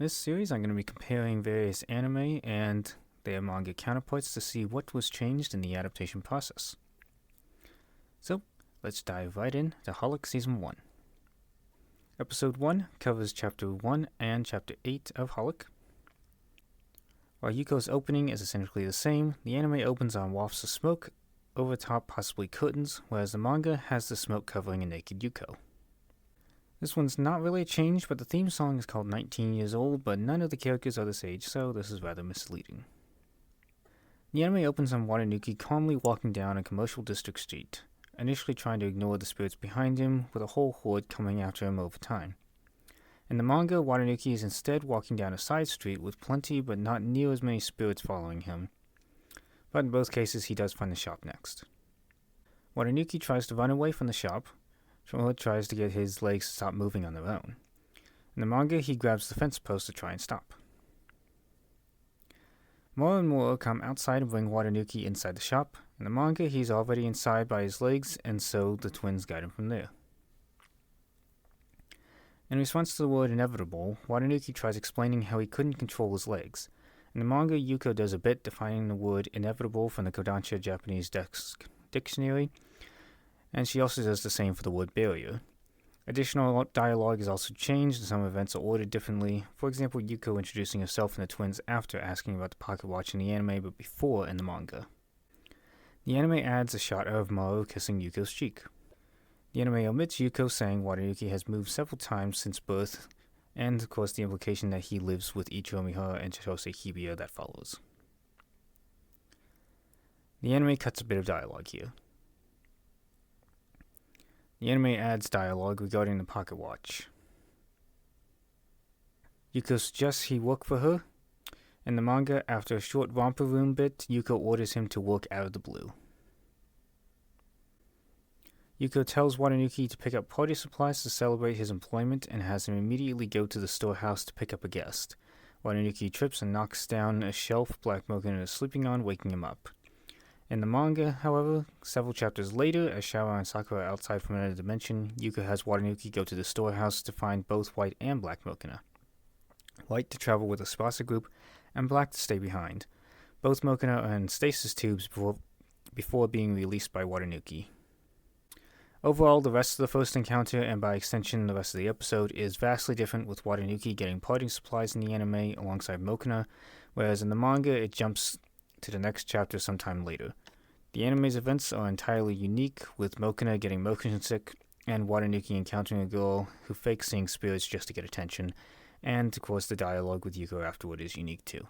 In this series, I'm going to be comparing various anime and their manga counterparts to see what was changed in the adaptation process. So, let's dive right in to XXHOLiC Season 1. Episode 1 covers Chapter 1 and Chapter 8 of XXHOLiC. While Yuko's opening is essentially the same, the anime opens on wafts of smoke, over top possibly curtains, whereas the manga has the smoke covering a naked Yuko. This one's not really a change, but the theme song is called 19 Years Old, but none of the characters are this age, so this is rather misleading. The anime opens on Watanuki calmly walking down a commercial district street, initially trying to ignore the spirits behind him, with a whole horde coming after him over time. In the manga, Watanuki is instead walking down a side street with plenty but not near as many spirits following him, but in both cases he does find the shop next. Watanuki tries to run away from the shop, or tries to get his legs to stop moving on their own. In the manga, he grabs the fence post to try and stop. More and more come outside and bring Watanuki inside the shop. In the manga, he's already inside by his legs, and so the twins guide him from there. In response to the word inevitable, Watanuki tries explaining how he couldn't control his legs. In the manga, Yuko does a bit defining the word inevitable from the Kodansha Japanese dictionary, and she also does the same for the word barrier. Additional dialogue is also changed, and some events are ordered differently. For example, Yuko introducing herself and the twins after asking about the pocket watch in the anime, but before in the manga. The anime adds a shot of Maru kissing Yuko's cheek. The anime omits Yuko saying Watanuki has moved several times since birth, and of course the implication that he lives with Ichiro Mihara and Chitose Hibiya that follows. The anime cuts a bit of dialogue here. The anime adds dialogue regarding the pocket watch. Yuko suggests he work for her. In the manga, after a short romper room bit, Yuko orders him to work out of the blue. Yuko tells Watanuki to pick up party supplies to celebrate his employment and has him immediately go to the storehouse to pick up a guest. Watanuki trips and knocks down a shelf Black Moken is sleeping on, waking him up. In the manga, however, several chapters later, as Shawa and Sakura are outside from another dimension, Yuko has Watanuki go to the storehouse to find both White and Black Mokina. White to travel with the Tsubasa group, and Black to stay behind. Both Mokina are in stasis tubes before being released by Watanuki. Overall, the rest of the first encounter, and by extension the rest of the episode, is vastly different, with Watanuki getting parting supplies in the anime alongside Mokina, whereas in the manga it jumps to the next chapter sometime later. The anime's events are entirely unique, with Mokina getting motion sick, and Watanuki encountering a girl who fakes seeing spirits just to get attention, and of course the dialogue with Yuko afterward is unique too.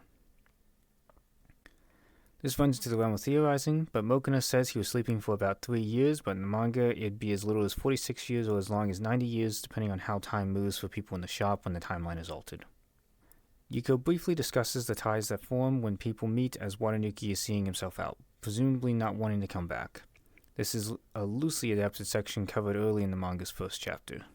This runs into the realm of theorizing, but Mokina says he was sleeping for about 3 years, but in the manga it'd be as little as 46 years or as long as 90 years, depending on how time moves for people in the shop when the timeline is altered. Yuko briefly discusses the ties that form when people meet as Watanuki is seeing himself out, presumably not wanting to come back. This is a loosely adapted section covered early in the manga's first chapter.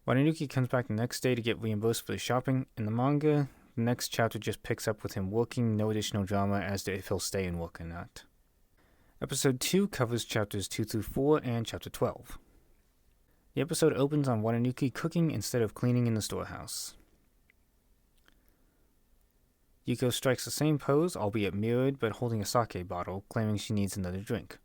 Watanuki comes back the next day to get reimbursed for his shopping. In the manga, the next chapter just picks up with him working, no additional drama as to if he'll stay and work or not. Episode 2 covers chapters 2 through 4 and chapter 12. The episode opens on Watanuki cooking instead of cleaning in the storehouse. Yuko strikes the same pose, albeit mirrored, but holding a sake bottle, claiming she needs another drink.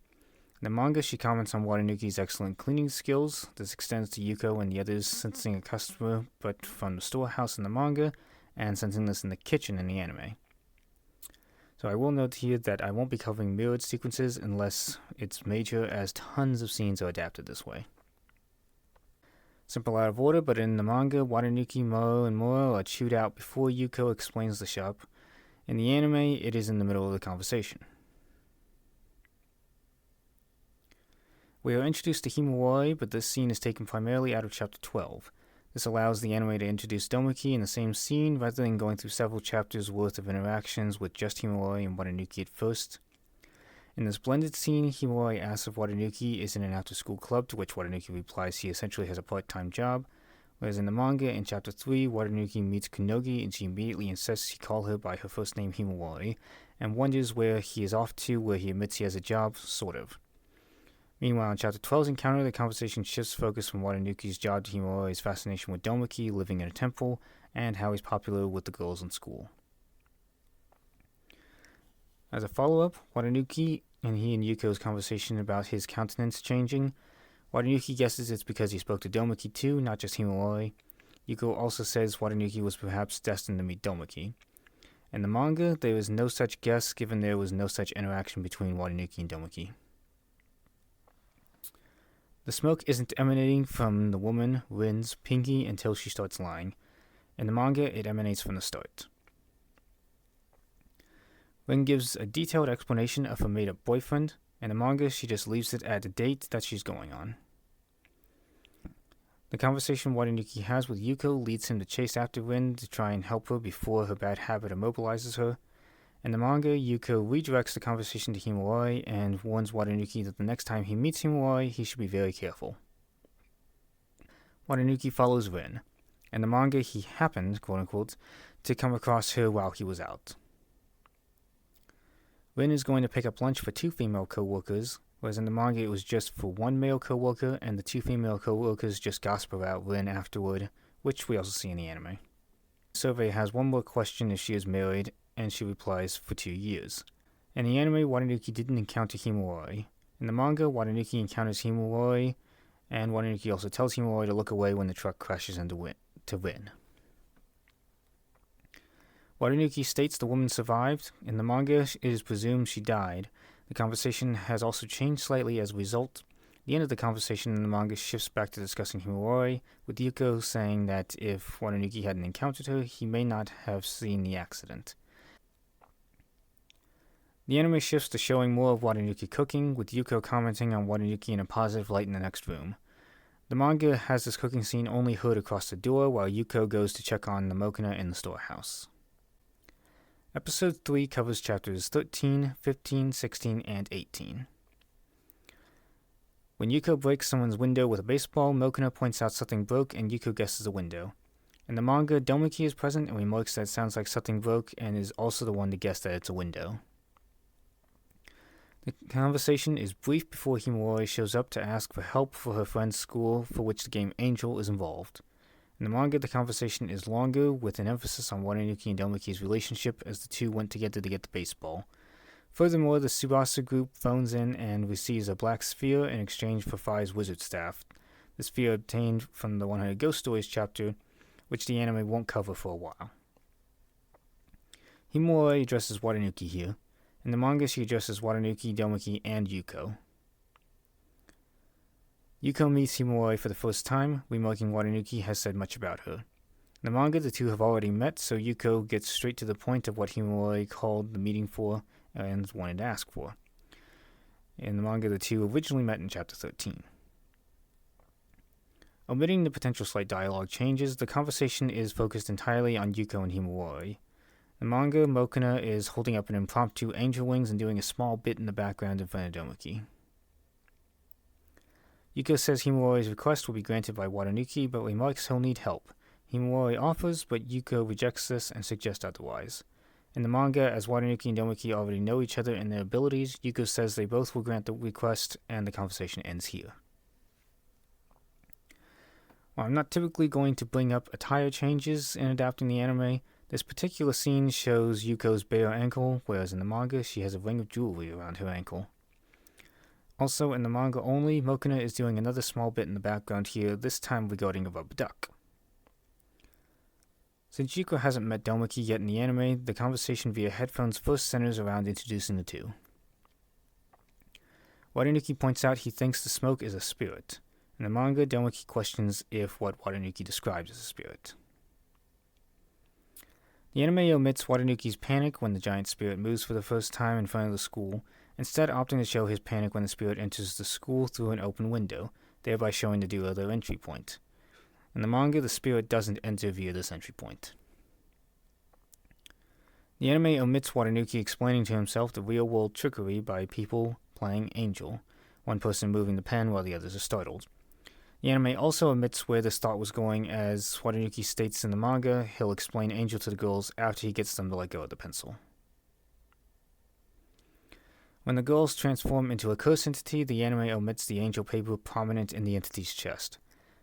In the manga, she comments on Watanuki's excellent cleaning skills. This extends to Yuko and the others sensing a customer, but from the storehouse in the manga, and sensing this in the kitchen in the anime. So I will note here that I won't be covering mirrored sequences unless it's major, as tons of scenes are adapted this way. Simple out of order, but in the manga, Watanuki, Maru, and Moro are chewed out before Yuko explains the shop. In the anime, it is in the middle of the conversation. We are introduced to Himawari, but this scene is taken primarily out of chapter 12. This allows the anime to introduce Domuki in the same scene, rather than going through several chapters worth of interactions with just Himawari and Watanuki at first. In this blended scene, Himawari asks if Watanuki is in an after-school club, to which Watanuki replies he essentially has a part-time job. Whereas in the manga, in chapter 3, Watanuki meets Kunogi and she immediately insists he call her by her first name Himawari, and wonders where he is off to, where he admits he has a job, sort of. Meanwhile, in Chapter 12's encounter, the conversation shifts focus from Watanuki's job to Himawari's fascination with Domaki, living in a temple, and how he's popular with the girls in school. As a follow-up, Watanuki and Yuko's conversation about his countenance changing. Watanuki guesses it's because he spoke to Domaki too, not just Himawari. Yuko also says Watanuki was perhaps destined to meet Domaki. In the manga, there is no such guess given there was no such interaction between Watanuki and Domaki. The smoke isn't emanating from the woman, Rin's, pinky until she starts lying. In the manga, it emanates from the start. Rin gives a detailed explanation of her made-up boyfriend. In the manga, she just leaves it at the date that she's going on. The conversation Watanuki has with Yuko leads him to chase after Rin to try and help her before her bad habit immobilizes her. In the manga, Yuko redirects the conversation to Himawari and warns Watanuki that the next time he meets Himawari, he should be very careful. Watanuki follows Rin. In the manga, he happened, quote-unquote, to come across her while he was out. Rin is going to pick up lunch for 2 female co-workers, whereas in the manga it was just for 1 male co-worker, and the 2 female co-workers just gossip about Rin afterward, which we also see in the anime. The survey has one more question if she is married, and she replies for 2 years. In the anime, Watanuki didn't encounter Himawari. In the manga, Watanuki encounters Himawari, and Watanuki also tells Himawari to look away when the truck crashes into Rin. Watanuki states the woman survived. In the manga, it is presumed she died. The conversation has also changed slightly as a result. The end of the conversation in the manga shifts back to discussing Himawari, with Yuko saying that if Watanuki hadn't encountered her, he may not have seen the accident. The anime shifts to showing more of Watanuki cooking, with Yuko commenting on Watanuki in a positive light in the next room. The manga has this cooking scene only heard across the door, while Yuko goes to check on the Mokina in the storehouse. Episode 3 covers chapters 13, 15, 16, and 18. When Yuko breaks someone's window with a baseball, Mokina points out something broke and Yuko guesses a window. In the manga, Domaki is present and remarks that it sounds like something broke and is also the one to guess that it's a window. The conversation is brief before Himawari shows up to ask for help for her friend's school, for which the game Angel is involved. In the manga, the conversation is longer, with an emphasis on Watanuki and Domaki's relationship as the two went together to get the baseball. Furthermore, the Tsubasa group phones in and receives a black sphere in exchange for Fi's wizard staff. The sphere obtained from the 100 Ghost Stories chapter, which the anime won't cover for a while. Himawari addresses Watanuki here. In the manga, she addresses Watanuki, Domaki, and Yuko. Yuko meets Himawari for the first time, remarking Watanuki has said much about her. In the manga, the two have already met, so Yuko gets straight to the point of what Himawari called the meeting for and wanted to ask for. In the manga, the two originally met in chapter 13. Omitting the potential slight dialogue changes, the conversation is focused entirely on Yuko and Himawari. In the manga, Mokina is holding up an impromptu angel wings and doing a small bit in the background in front of Domaki. Yuko says Himawari's request will be granted by Watanuki, but remarks he'll need help. Himawari offers, but Yuko rejects this and suggests otherwise. In the manga, as Watanuki and Domaki already know each other and their abilities, Yuko says they both will grant the request, and the conversation ends here. While I'm not typically going to bring up attire changes in adapting the anime, this particular scene shows Yuko's bare ankle, whereas in the manga, she has a ring of jewelry around her ankle. Also, in the manga only, Mokina is doing another small bit in the background here, this time regarding a rubber duck. Since Yuko hasn't met Domaki yet in the anime, the conversation via headphones first centers around introducing the two. Watanuki points out he thinks the smoke is a spirit. In the manga, Domaki questions if what Watanuki describes as a spirit. The anime omits Watanuki's panic when the giant spirit moves for the first time in front of the school, instead opting to show his panic when the spirit enters the school through an open window, thereby showing the duo their entry point. In the manga, the spirit doesn't enter via this entry point. The anime omits Watanuki explaining to himself the real-world trickery by people playing Angel, one person moving the pen while the others are startled. The anime also omits where this thought was going, as Watanuki states in the manga he'll explain Angel to the girls after he gets them to let go of the pencil. When the girls transform into a curse entity, the anime omits the angel paper prominent in the entity's chest.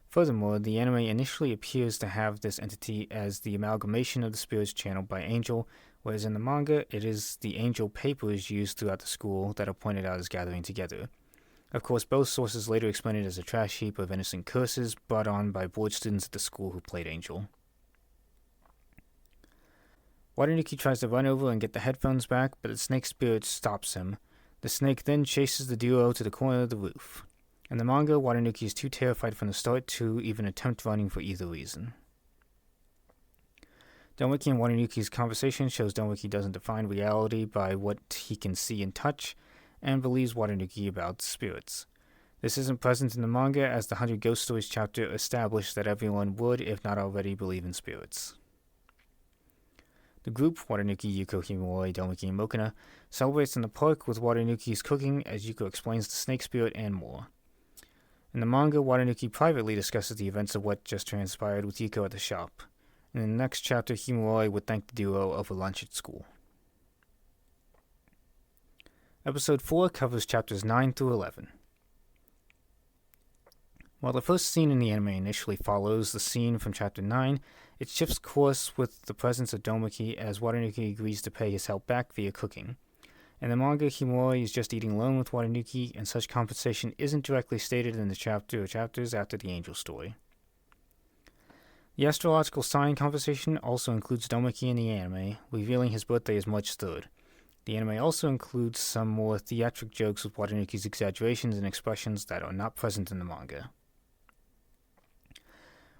Furthermore, the anime initially appears to have this entity as the amalgamation of the spirits channeled by Angel, whereas in the manga, it is the angel papers used throughout the school that are pointed out as gathering together. Of course, both sources later explain it as a trash heap of innocent curses brought on by bored students at the school who played Angel. Watanuki tries to run over and get the headphones back, but the snake spirit stops him. The snake then chases the duo to the corner of the roof. In the manga, Watanuki is too terrified from the start to even attempt running for either reason. Domiki and Watanuki's conversation shows Domiki doesn't define reality by what he can see and touch, and believes Watanuki about spirits. This isn't present in the manga, as the 100 Ghost Stories chapter established that everyone would, if not already, believe in spirits. The group, Watanuki, Yuko, Himawari, Domiki, and Mokona, celebrates in the park with Watanuki's cooking as Yuko explains the snake spirit and more. In the manga, Watanuki privately discusses the events of what just transpired with Yuko at the shop. In the next chapter, Himawari would thank the duo over lunch at school. Episode 4 covers chapters 9 through 11. While the first scene in the anime initially follows the scene from chapter 9, it shifts course with the presence of Domiki as Watanuki agrees to pay his help back via cooking. In the manga, Himawari is just eating alone with Watanuki, and such compensation isn't directly stated in the chapter or chapters after the angel story. The astrological sign conversation also includes Domiki in the anime, revealing his birthday as March 3rd. The anime also includes some more theatric jokes with Watanuki's exaggerations and expressions that are not present in the manga.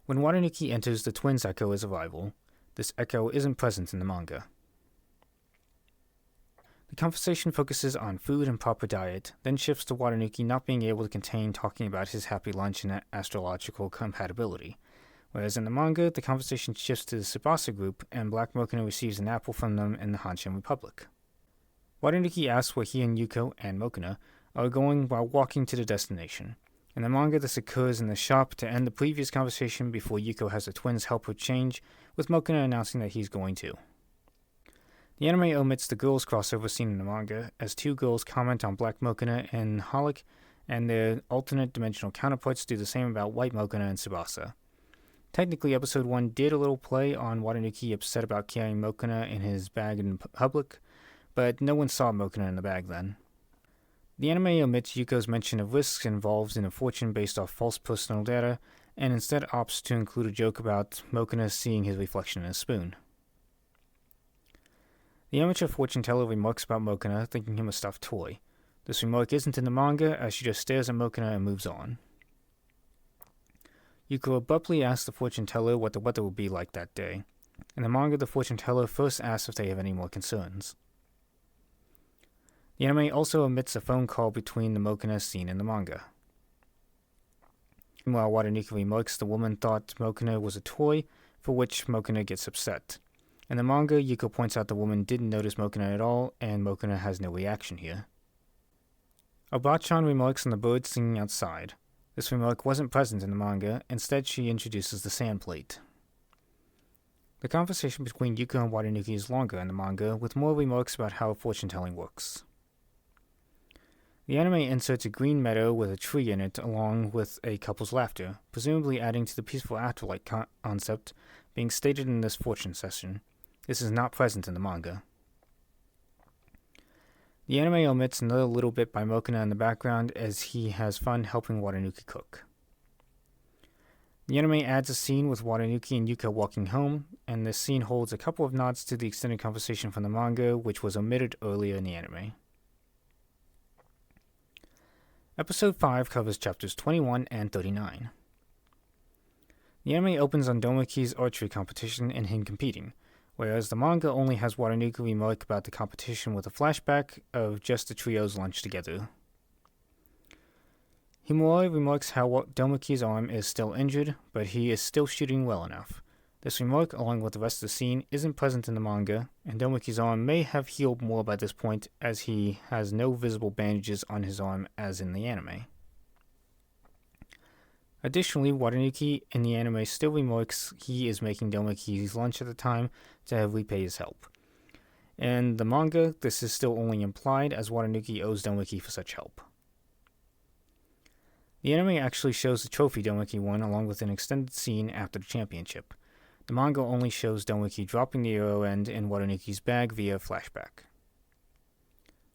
When Watanuki enters, the twins echo his arrival. This echo isn't present in the manga. The conversation focuses on food and proper diet, then shifts to Watanuki not being able to contain talking about his happy lunch and astrological compatibility. Whereas in the manga, the conversation shifts to the Tsubasa group, and Black Mokona receives an apple from them in the Hanshin Republic. Watanuki asks where he and Yuko and Mokona are going while walking to the destination. In the manga, this occurs in the shop to end the previous conversation before Yuko has the twins help her change, with Mokona announcing that he's going too. The anime omits the girls' crossover scene in the manga, as two girls comment on Black Mokona and XxxHOLiC, and their alternate dimensional counterparts do the same about White Mokona and Tsubasa. Technically, episode 1 did a little play on Watanuki upset about carrying Mokona in his bag in public, but no one saw Mokona in the bag then. The anime omits Yuko's mention of risks involved in a fortune based off false personal data, and instead opts to include a joke about Mokona seeing his reflection in a spoon. The amateur fortune teller remarks about Mokona, thinking him a stuffed toy. This remark isn't in the manga, as she just stares at Mokona and moves on. Yuko abruptly asks the fortune teller what the weather will be like that day. In the manga, the fortune teller first asks if they have any more concerns. The anime also omits a phone call between the Mokona seen in the manga. Meanwhile, Watanuki remarks the woman thought Mokona was a toy, for which Mokona gets upset. In the manga, Yuko points out the woman didn't notice Mokona at all, and Mokona has no reaction here. Obachan remarks on the bird singing outside. This remark wasn't present in the manga, instead she introduces the sand plate. The conversation between Yuko and Watanuki is longer in the manga, with more remarks about how fortune-telling works. The anime inserts a green meadow with a tree in it along with a couple's laughter, presumably adding to the peaceful afterlife concept being stated in this fortune session. This is not present in the manga. The anime omits another little bit by Mokona in the background as he has fun helping Watanuki cook. The anime adds a scene with Watanuki and Yuko walking home, and this scene holds a couple of nods to the extended conversation from the manga, which was omitted earlier in the anime. Episode 5 covers chapters 21 and 39. The anime opens on Domiki's archery competition and him competing, whereas the manga only has Watanuki remark about the competition with a flashback of just the trio's lunch together. Himawari remarks how Domiki's arm is still injured, but he is still shooting well enough. This remark, along with the rest of the scene, isn't present in the manga, and Domiki's arm may have healed more by this point, as he has no visible bandages on his arm as in the anime. Additionally, Watanuki in the anime still remarks he is making Domiki's lunch at the time to repay his help. In the manga, this is still only implied, as Watanuki owes Donwiki for such help. The anime actually shows the trophy Donwiki won along with an extended scene after the championship. The manga only shows Donwiki dropping the arrow end in Watanuki's bag via flashback.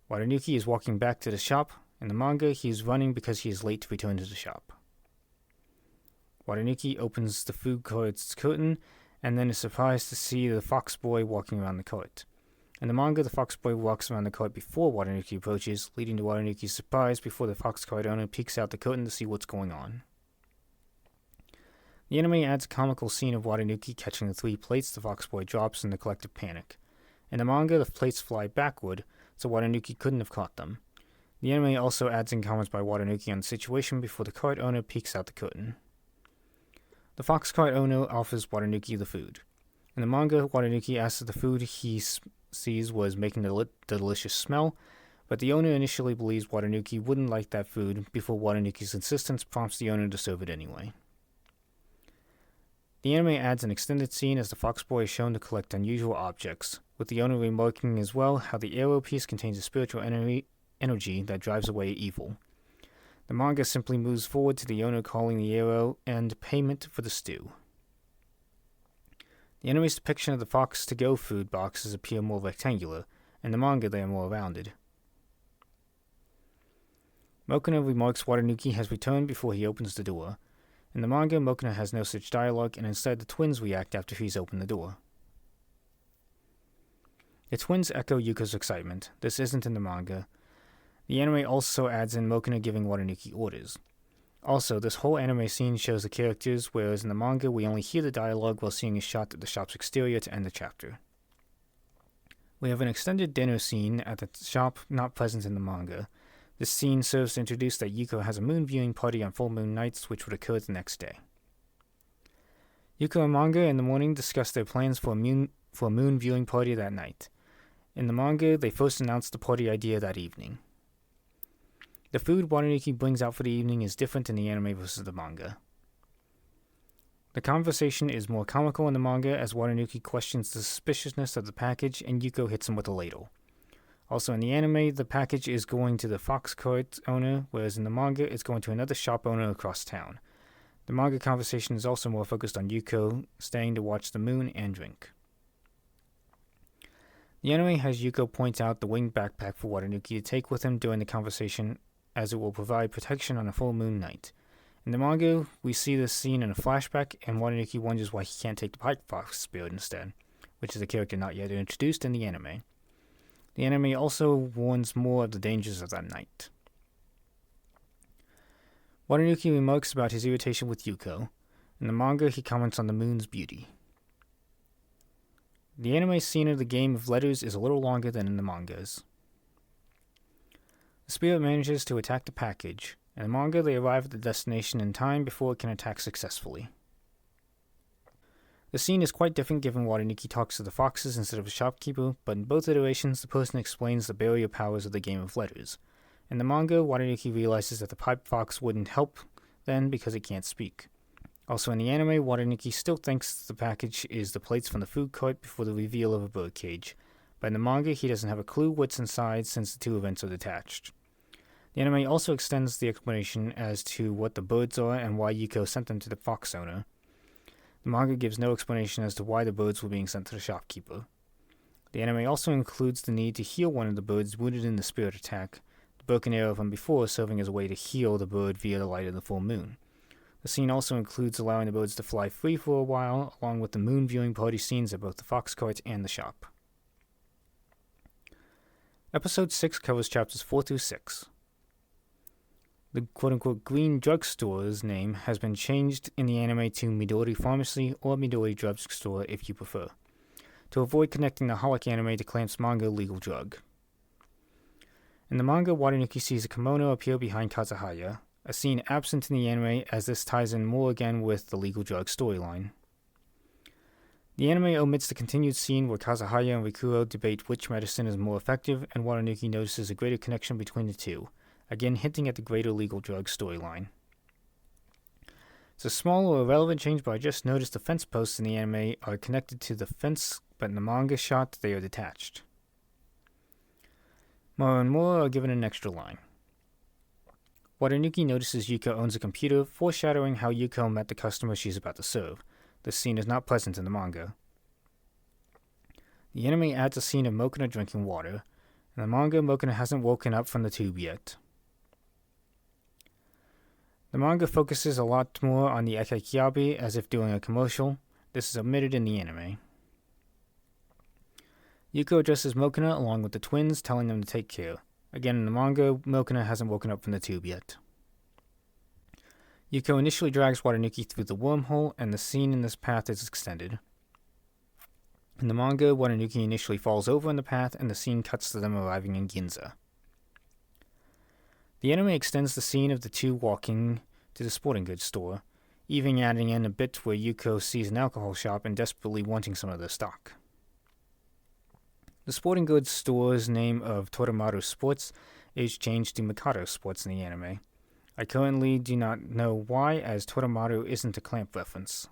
Watanuki is walking back to the shop. In the manga, he is running because he is late to return to the shop. Watanuki opens the food court's curtain and then is surprised to see the fox boy walking around the court. In the manga, the fox boy walks around the court before Watanuki approaches, leading to Watanuki's surprise before the fox cart owner peeks out the curtain to see what's going on. The anime adds a comical scene of Watanuki catching the 3 plates the fox boy drops in the collective panic. In the manga, the plates fly backward, so Watanuki couldn't have caught them. The anime also adds in comments by Watanuki on the situation before the cart owner peeks out the curtain. The fox cart owner offers Watanuki the food. In the manga, Watanuki asks if the food he sees was making the delicious smell, but the owner initially believes Watanuki wouldn't like that food before Watanuki's insistence prompts the owner to serve it anyway. The anime adds an extended scene as the fox boy is shown to collect unusual objects, with the owner remarking as well how the arrow piece contains a spiritual energy that drives away evil. The manga simply moves forward to the owner calling the arrow and payment for the stew. The anime's depiction of the fox to-go food boxes appear more rectangular. In the manga, they are more rounded. Mokona remarks Watanuki has returned before he opens the door. In the manga, Mokona has no such dialogue, and instead the twins react after he's opened the door. The twins echo Yuko's excitement. This isn't in the manga. The anime also adds in Mokona giving Watanuki orders. Also, this whole anime scene shows the characters, whereas in the manga we only hear the dialogue while seeing a shot at the shop's exterior to end the chapter. We have an extended dinner scene at the shop not present in the manga. This scene serves to introduce that Yuko has a moon viewing party on full moon nights, which would occur the next day. Yuko and Manga in the morning discuss their plans for a moon viewing party that night. In the manga, they first announce the party idea that evening. The food Watanuki brings out for the evening is different in the anime versus the manga. The conversation is more comical in the manga as Watanuki questions the suspiciousness of the package and Yuko hits him with a ladle. Also in the anime, the package is going to the fox cart owner, whereas in the manga, it's going to another shop owner across town. The manga conversation is also more focused on Yuko staying to watch the moon and drink. The anime has Yuko point out the winged backpack for Watanuki to take with him during the conversation, as it will provide protection on a full moon night. In the manga, we see this scene in a flashback, and Watanuki wonders why he can't take the pipe fox spirit instead, which is a character not yet introduced in the anime. The anime also warns more of the dangers of that night. Watanuki remarks about his irritation with Yuko. In the manga, he comments on the moon's beauty. The anime scene of the game of letters is a little longer than in the mangas. The spirit manages to attack the package. In the manga, they arrive at the destination in time before it can attack successfully. The scene is quite different given Watanuki talks to the foxes instead of a shopkeeper, but in both iterations, the person explains the barrier powers of the game of letters. In the manga, Watanuki realizes that the pipe fox wouldn't help then because it can't speak. Also in the anime, Watanuki still thinks the package is the plates from the food cart before the reveal of a birdcage. But in the manga, he doesn't have a clue what's inside since the two events are detached. The anime also extends the explanation as to what the birds are and why Yuko sent them to the fox owner. The manga gives no explanation as to why the birds were being sent to the shopkeeper. The anime also includes the need to heal one of the birds wounded in the spirit attack, the broken arrow from before serving as a way to heal the bird via the light of the full moon. The scene also includes allowing the birds to fly free for a while, along with the moon viewing party scenes at both the fox cart and the shop. Episode 6 covers chapters 4 through 6. The quote-unquote green drugstore's name has been changed in the anime to Midori Pharmacy or Midori Drugstore if you prefer, to avoid connecting the HOLiC anime to Clamp's manga Legal Drug. In the manga, Watanuki sees a kimono appear behind Kazuhaya, a scene absent in the anime as this ties in more again with the Legal Drug storyline. The anime omits the continued scene where Kazuhaya and Rikuro debate which medicine is more effective, and Watanuki notices a greater connection between the two, again hinting at the greater Legal Drug storyline. It's a small or irrelevant change, but I just noticed the fence posts in the anime are connected to the fence, but in the manga shot they are detached. More and more are given an extra line. Watanuki notices Yuko owns a computer, foreshadowing how Yuko met the customer she's about to serve. This scene is not present in the manga. The anime adds a scene of Mokuna drinking water. In the manga, Mokuna hasn't woken up from the tube yet. The manga focuses a lot more on the Ekaikiabe as if doing a commercial. This is omitted in the anime. Yuko addresses Mokuna along with the twins, telling them to take care. Again, in the manga, Mokuna hasn't woken up from the tube yet. Yuko initially drags Watanuki through the wormhole, and the scene in this path is extended. In the manga, Watanuki initially falls over in the path, and the scene cuts to them arriving in Ginza. The anime extends the scene of the two walking to the sporting goods store, even adding in a bit where Yuko sees an alcohol shop and desperately wanting some of the stock. The sporting goods store's name of Toromaru Sports is changed to Mikado Sports in the anime. I currently do not know why, as Toromaru isn't a clamp reference.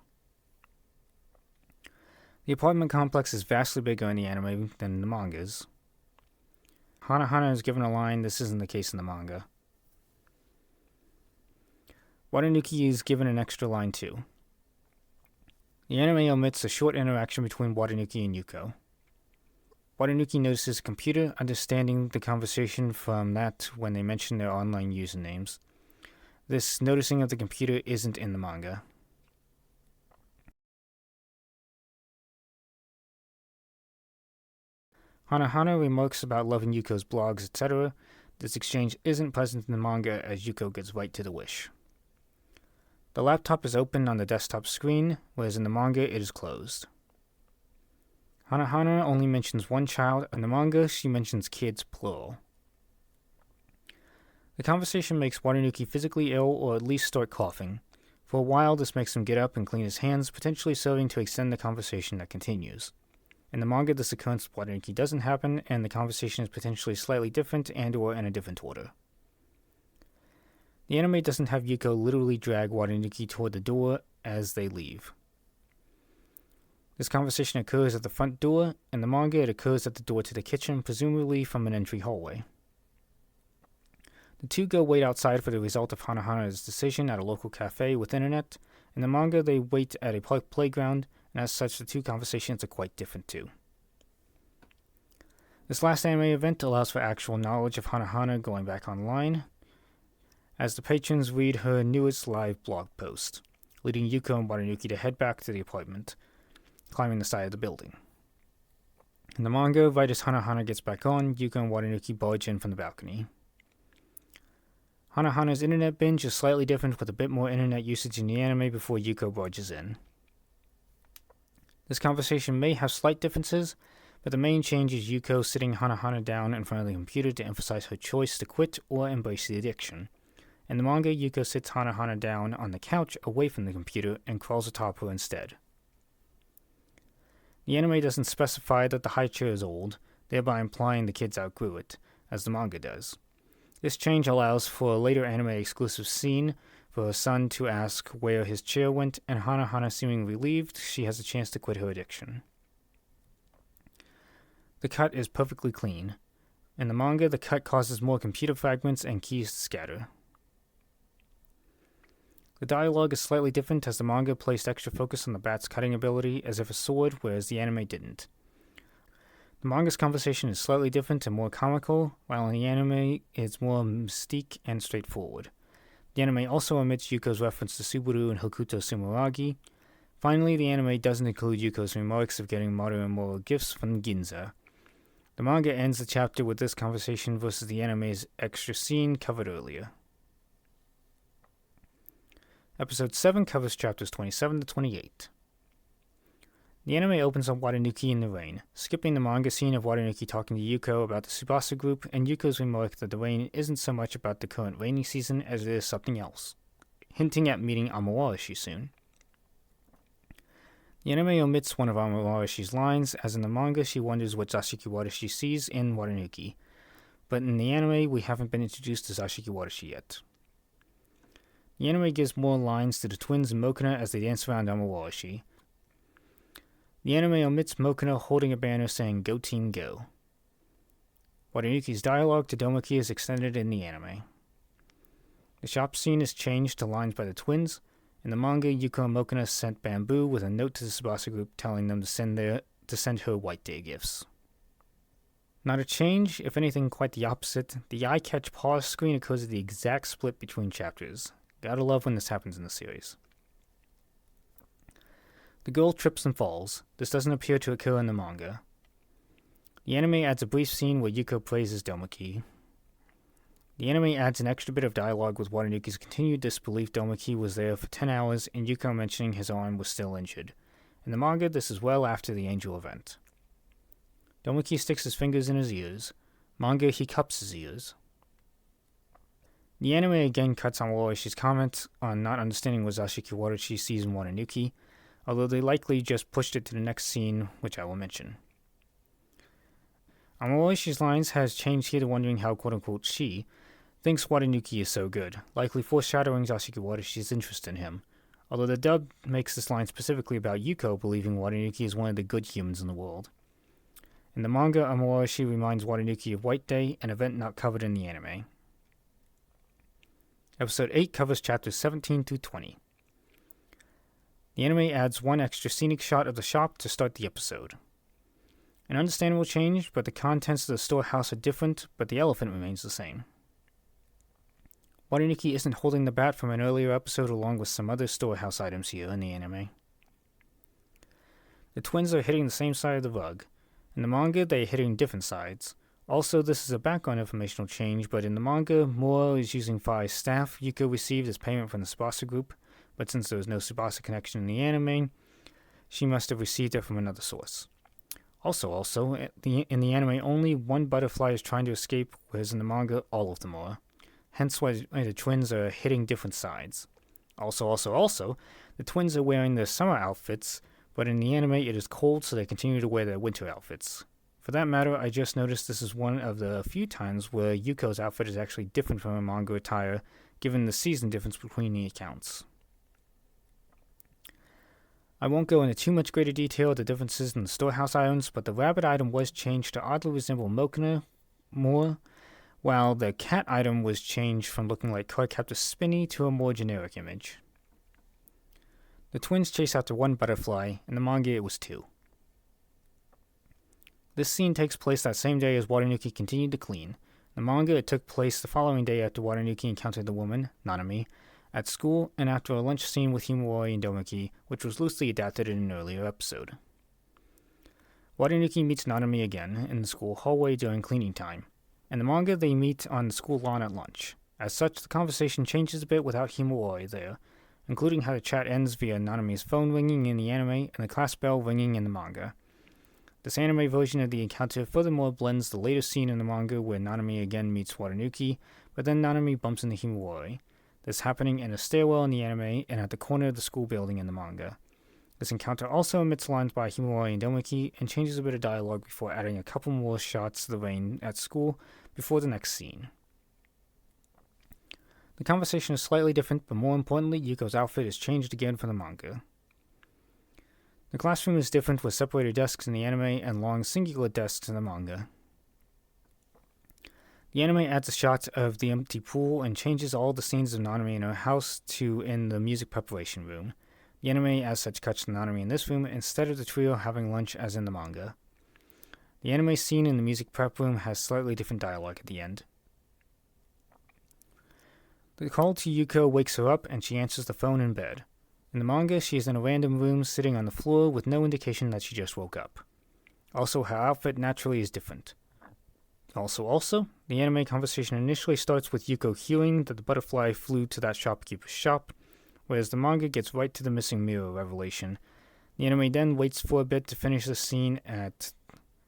The apartment complex is vastly bigger in the anime than in the mangas. Hana is given a line. This isn't the case in the manga. Watanuki is given an extra line too. The anime omits a short interaction between Watanuki and Yuko. Watanuki notices a computer, understanding the conversation from that when they mention their online usernames. This noticing of the computer isn't in the manga. Hana remarks about loving Yuko's blogs, etc. This exchange isn't present in the manga as Yuko gets right to the wish. The laptop is open on the desktop screen, whereas in the manga it is closed. Hana only mentions one child. In the manga, she mentions kids, plural. The conversation makes Watanuki physically ill or at least start coughing. For a while, this makes him get up and clean his hands, potentially serving to extend the conversation that continues. In the manga, this occurrence with Watanuki doesn't happen, and the conversation is potentially slightly different and or in a different order. The anime doesn't have Yuko literally drag Watanuki toward the door as they leave. This conversation occurs at the front door. In the manga, it occurs at the door to the kitchen, presumably from an entry hallway. The two go wait outside for the result of Hana's decision at a local cafe with internet. In the manga, they wait at a park playground, and as such, the two conversations are quite different too. This last anime event allows for actual knowledge of Hana going back online, as the patrons read her newest live blog post, leading Yuko and Watanuki to head back to the apartment, climbing the side of the building. In the manga, right as Hana gets back on, Yuko and Watanuki barge in from the balcony. Hana's internet binge is slightly different, with a bit more internet usage in the anime before Yuko barges in. This conversation may have slight differences, but the main change is Yuko sitting Hana down in front of the computer to emphasize her choice to quit or embrace the addiction. In the manga, Yuko sits Hana down on the couch away from the computer and crawls atop her instead. The anime doesn't specify that the high chair is old, thereby implying the kids outgrew it, as the manga does. This change allows for a later anime-exclusive scene for her son to ask where his chair went, and Hana seeming relieved she has a chance to quit her addiction. The cut is perfectly clean. In the manga, the cut causes more computer fragments and keys to scatter. The dialogue is slightly different, as the manga placed extra focus on the bat's cutting ability as if a sword, whereas the anime didn't. The manga's conversation is slightly different and more comical, while in the anime it's more mystique and straightforward. The anime also omits Yuko's reference to Subaru and Hokuto Sumuragi. Finally, the anime doesn't include Yuko's remarks of getting modern and moral gifts from Ginza. The manga ends the chapter with this conversation versus the anime's extra scene covered earlier. Episode 7 covers chapters 27 to 28. The anime opens on Watanuki in the rain, skipping the manga scene of Watanuki talking to Yuko about the Tsubasa group and Yuko's remark that the rain isn't so much about the current rainy season as it is something else, hinting at meeting Amawarashi soon. The anime omits one of Amawarashi's lines, as in the manga she wonders what Zashiki Watashi sees in Watanuki, but in the anime we haven't been introduced to Zashiki Watashi yet. The anime gives more lines to the twins and Mokuna as they dance around Amawarashi. The anime omits Mokuna holding a banner saying "Go Team Go." Watanuki's dialogue to Domoki is extended in the anime. The shop scene is changed to lines by the twins. In the manga, Yuko and Mokuna sent Bamboo with a note to the Tsubasa group telling them to send her White Day gifts. Not a change, if anything quite the opposite. The eye-catch pause screen occurs at the exact split between chapters. Gotta love when this happens in the series. The girl trips and falls. This doesn't appear to occur in the manga. The anime adds a brief scene where Yuko praises Domoki. The anime adds an extra bit of dialogue with Watanuki's continued disbelief Domoki was there for 10 hours and Yuko mentioning his arm was still injured. In the manga, this is well after the angel event. Domoki sticks his fingers in his ears. Manga, he cups his ears. The anime again cuts on Waroishi's comment on not understanding Wazashi Kiwarachi sees in Watanuki, although they likely just pushed it to the next scene, which I will mention. Waroishi's lines has changed here to wondering how quote-unquote she thinks Watanuki is so good, likely foreshadowing Zashi Kiwarashi's interest in him, although the dub makes this line specifically about Yuko believing Watanuki is one of the good humans in the world. In the manga, Amawarishi reminds Watanuki of White Day, an event not covered in the anime. Episode 8 covers chapters 17 through 20. The anime adds one extra scenic shot of the shop to start the episode. An understandable change, but the contents of the storehouse are different, but the elephant remains the same. Watanuki isn't holding the bat from an earlier episode along with some other storehouse items here in the anime. The twins are hitting the same side of the rug. In the manga, they are hitting different sides. Also, this is a background informational change, but in the manga, Moro is using Fai's staff Yuko received as payment from the Tsubasa group, but since there was no Tsubasa connection in the anime, she must have received it from another source. Also, in the anime, only one butterfly is trying to escape, whereas in the manga, all of them are. Hence why the twins are hitting different sides. Also, the twins are wearing their summer outfits, but in the anime it is cold, so they continue to wear their winter outfits. For that matter, I just noticed this is one of the few times where Yuko's outfit is actually different from her manga attire, given the season difference between the accounts. I won't go into too much greater detail of the differences in the storehouse items, but the rabbit item was changed to oddly resemble Mokuna more, while the cat item was changed from looking like Cardcaptor Spinny to a more generic image. The twins chase after one butterfly. In the manga, it was two. This scene takes place that same day as Watanuki continued to clean. In the manga, it took place the following day after Watanuki encountered the woman, Nanami, at school and after a lunch scene with Himawari and Domoki, which was loosely adapted in an earlier episode. Watanuki meets Nanami again in the school hallway during cleaning time. In the manga, they meet on the school lawn at lunch. As such, the conversation changes a bit without Himawari there, including how the chat ends via Nanami's phone ringing in the anime and the class bell ringing in the manga. This anime version of the encounter furthermore blends the later scene in the manga where Nanami again meets Watanuki, but then Nanami bumps into Himawari. This happening in a stairwell in the anime and at the corner of the school building in the manga. This encounter also omits lines by Himawari and Domoki and changes a bit of dialogue before adding a couple more shots of the rain at school before the next scene. The conversation is slightly different, but more importantly, Yuko's outfit is changed again from the manga. The classroom is different with separated desks in the anime and long singular desks in the manga. The anime adds a shot of the empty pool and changes all the scenes of Nanami in her house to in the music preparation room. The anime as such cuts to Nanami in this room instead of the trio having lunch as in the manga. The anime scene in the music prep room has slightly different dialogue at the end. The call to Yuko wakes her up and she answers the phone in bed. In the manga, she is in a random room sitting on the floor with no indication that she just woke up. Also, her outfit naturally is different. Also, the anime conversation initially starts with Yuko hearing that the butterfly flew to that shopkeeper's shop, whereas the manga gets right to the missing mirror revelation. The anime then waits for a bit to finish the scene at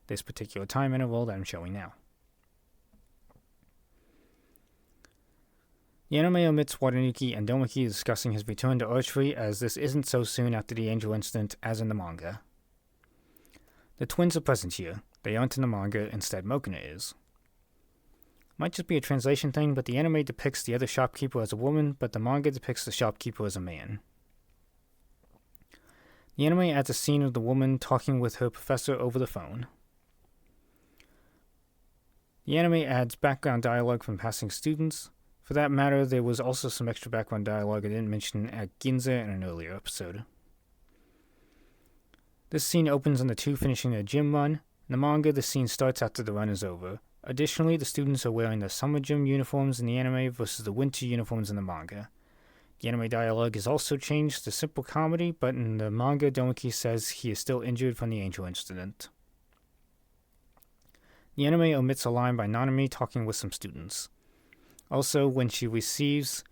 this particular time interval that I'm showing now. The anime omits Watanuki and Domoki discussing his return to archery, as this isn't so soon after the angel incident as in the manga. The twins are present here. They aren't in the manga, instead Mokuna is. Might just be a translation thing, but the anime depicts the other shopkeeper as a woman, but the manga depicts the shopkeeper as a man. The anime adds a scene of the woman talking with her professor over the phone. The anime adds background dialogue from passing students. For that matter, there was also some extra background dialogue I didn't mention at Ginza in an earlier episode. This scene opens on the two finishing their gym run. In the manga, the scene starts after the run is over. Additionally, the students are wearing their summer gym uniforms in the anime versus the winter uniforms in the manga. The anime dialogue is also changed to simple comedy, but in the manga, Domoki says he is still injured from the angel incident. The anime omits a line by Nanami talking with some students. Also, when she receives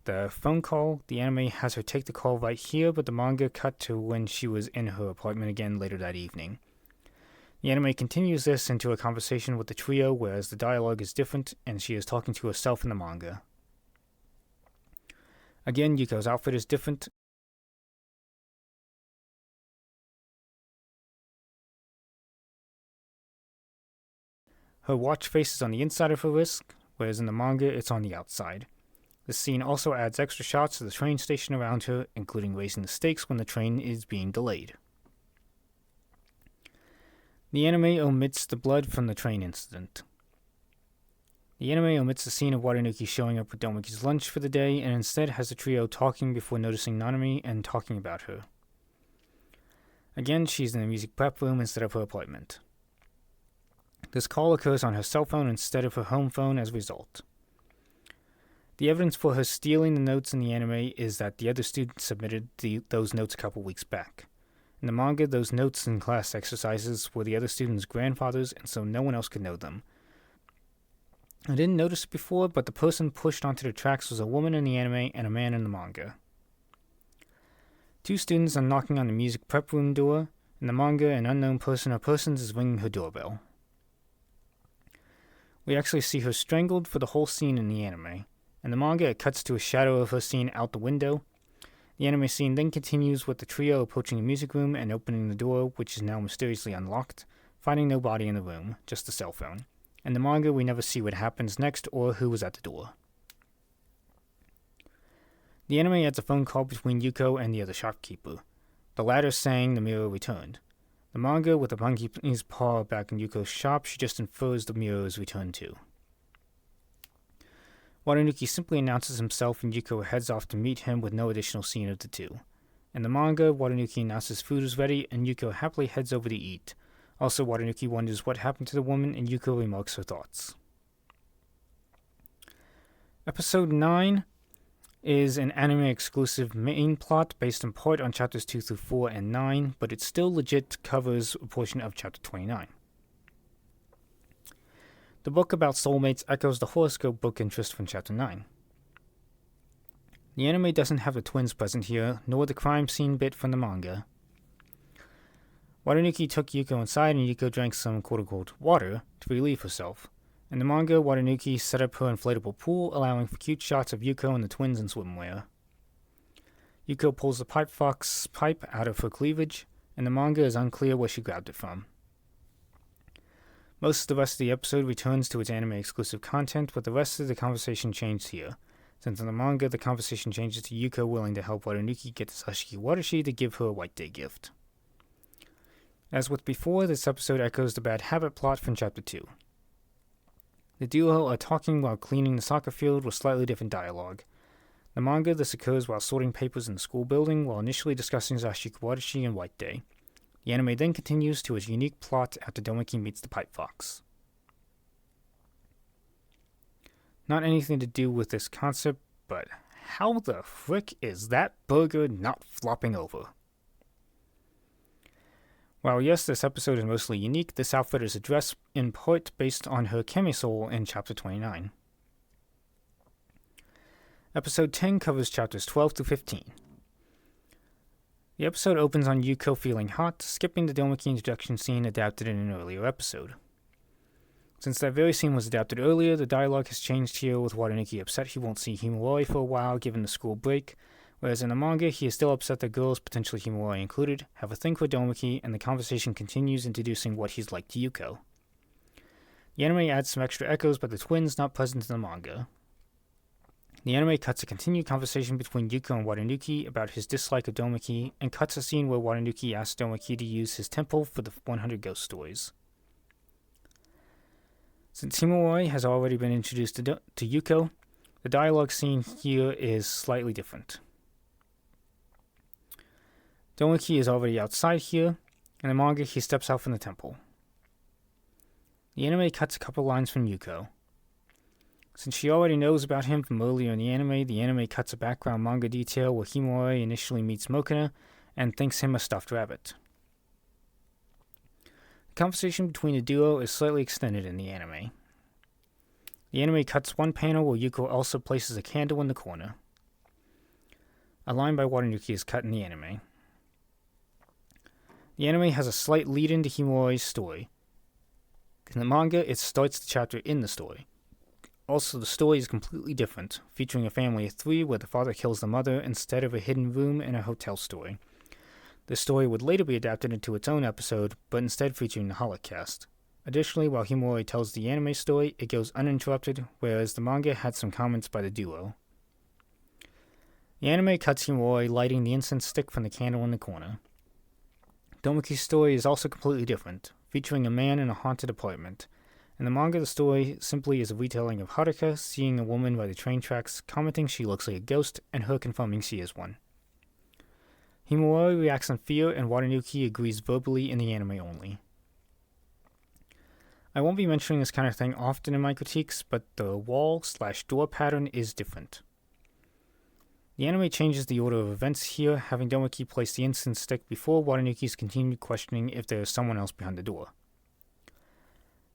the phone call, the anime has her take the call right here, but the manga cut to when she was in her apartment again later that evening. The anime continues this into a conversation with the trio, whereas the dialogue is different, and she is talking to herself in the manga. Again, Yuko's outfit is different. Her watch face is on the inside of her wrist, whereas in the manga it's on the outside. This scene also adds extra shots of the train station around her, including raising the stakes when the train is being delayed. The anime omits the blood from the train incident. The anime omits the scene of Watanuki showing up with Domoki's lunch for the day, and instead has the trio talking before noticing Nanami and talking about her. Again, she's in the music prep room instead of her apartment. This call occurs on her cell phone instead of her home phone as a result. The evidence for her stealing the notes in the anime is that the other students submitted those notes a couple weeks back. In the manga, those notes and class exercises were the other students' grandfathers, and so no one else could know them. I didn't notice it before, but the person pushed onto the tracks was a woman in the anime and a man in the manga. Two students are knocking on the music prep room door. In the manga, an unknown person or persons is ringing her doorbell. We actually see her strangled for the whole scene in the anime. In the manga, it cuts to a shadow of her scene out the window. The anime scene then continues with the trio approaching the music room and opening the door, which is now mysteriously unlocked, finding no body in the room, just a cell phone. In the manga, we never see what happens next or who was at the door. The anime adds a phone call between Yuko and the other shopkeeper, the latter saying the mirror returned. The manga, with the monkey's paw back in Yuko's shop, she just infers the mirror is returned too. Watanuki simply announces himself and Yuko heads off to meet him with no additional scene of the two. In the manga, Watanuki announces food is ready and Yuko happily heads over to eat. Also, Watanuki wonders what happened to the woman and Yuko remarks her thoughts. Episode 9 is an anime-exclusive main plot based in part on chapters 2 through 4 and 9, but it still legit covers a portion of chapter 29. The book about soulmates echoes the horoscope book interest from chapter 9. The anime doesn't have the twins present here, nor the crime scene bit from the manga. Watanuki took Yuko inside and Yuko drank some quote-unquote water to relieve herself. In the manga, Watanuki set up her inflatable pool, allowing for cute shots of Yuko and the twins in swimwear. Yuko pulls the pipe fox pipe out of her cleavage. In the manga, it is unclear where she grabbed it from. Most of the rest of the episode returns to its anime-exclusive content, but the rest of the conversation changed here. Since in the manga, the conversation changes to Yuko willing to help Watanuki get the Sashiki Watashi to give her a White Day gift. As with before, this episode echoes the bad habit plot from chapter 2. The duo are talking while cleaning the soccer field with slightly different dialogue. In the manga, this occurs while sorting papers in the school building, while initially discussing Sashiki Watashi and White Day. The anime then continues to its unique plot after Domoki meets the pipe fox. Not anything to do with this concept, but how the frick is that burger not flopping over? While yes, this episode is mostly unique, this outfit is addressed in part based on her camisole in chapter 29. Episode 10 covers chapters 12 to 15. The episode opens on Yuko feeling hot, skipping the Domoki introduction scene adapted in an earlier episode. Since that very scene was adapted earlier, the dialogue has changed here, with Watanuki upset he won't see Himawari for a while given the school break, whereas in the manga he is still upset that girls, potentially Himawari included, have a thing for Domoki, and the conversation continues introducing what he's like to Yuko. The anime adds some extra echoes by the twins not present in the manga. The anime cuts a continued conversation between Yuko and Watanuki about his dislike of Domoki, and cuts a scene where Watanuki asks Domoki to use his temple for the 100 ghost stories. Since Himawari has already been introduced to Yuko, the dialogue scene here is slightly different. Domoki is already outside here. In the manga, he steps out from the temple. The anime cuts a couple lines from Yuko. Since she already knows about him from earlier in the anime cuts a background manga detail where Himawari initially meets Mokona and thinks him a stuffed rabbit. The conversation between the duo is slightly extended in the anime. The anime cuts one panel where Yuko also places a candle in the corner. A line by Watanuki is cut in the anime. The anime has a slight lead-in to Himawari's story. In the manga, it starts the chapter in the story. Also, the story is completely different, featuring a family of 3 where the father kills the mother instead of a hidden room in a hotel story. This story would later be adapted into its own episode, but instead featuring the HOLiC cast. Additionally, while Himawari tells the anime story, it goes uninterrupted, whereas the manga had some comments by the duo. The anime cuts Himawari lighting the incense stick from the candle in the corner. Domoki's story is also completely different, featuring a man in a haunted apartment. In the manga, the story simply is a retelling of Haruka seeing a woman by the train tracks, commenting she looks like a ghost, and her confirming she is one. Himawari reacts in fear, and Watanuki agrees verbally in the anime only. I won't be mentioning this kind of thing often in my critiques, but the wall/door pattern is different. The anime changes the order of events here, having Domoki place the incense stick before Watanuki's continued questioning if there is someone else behind the door.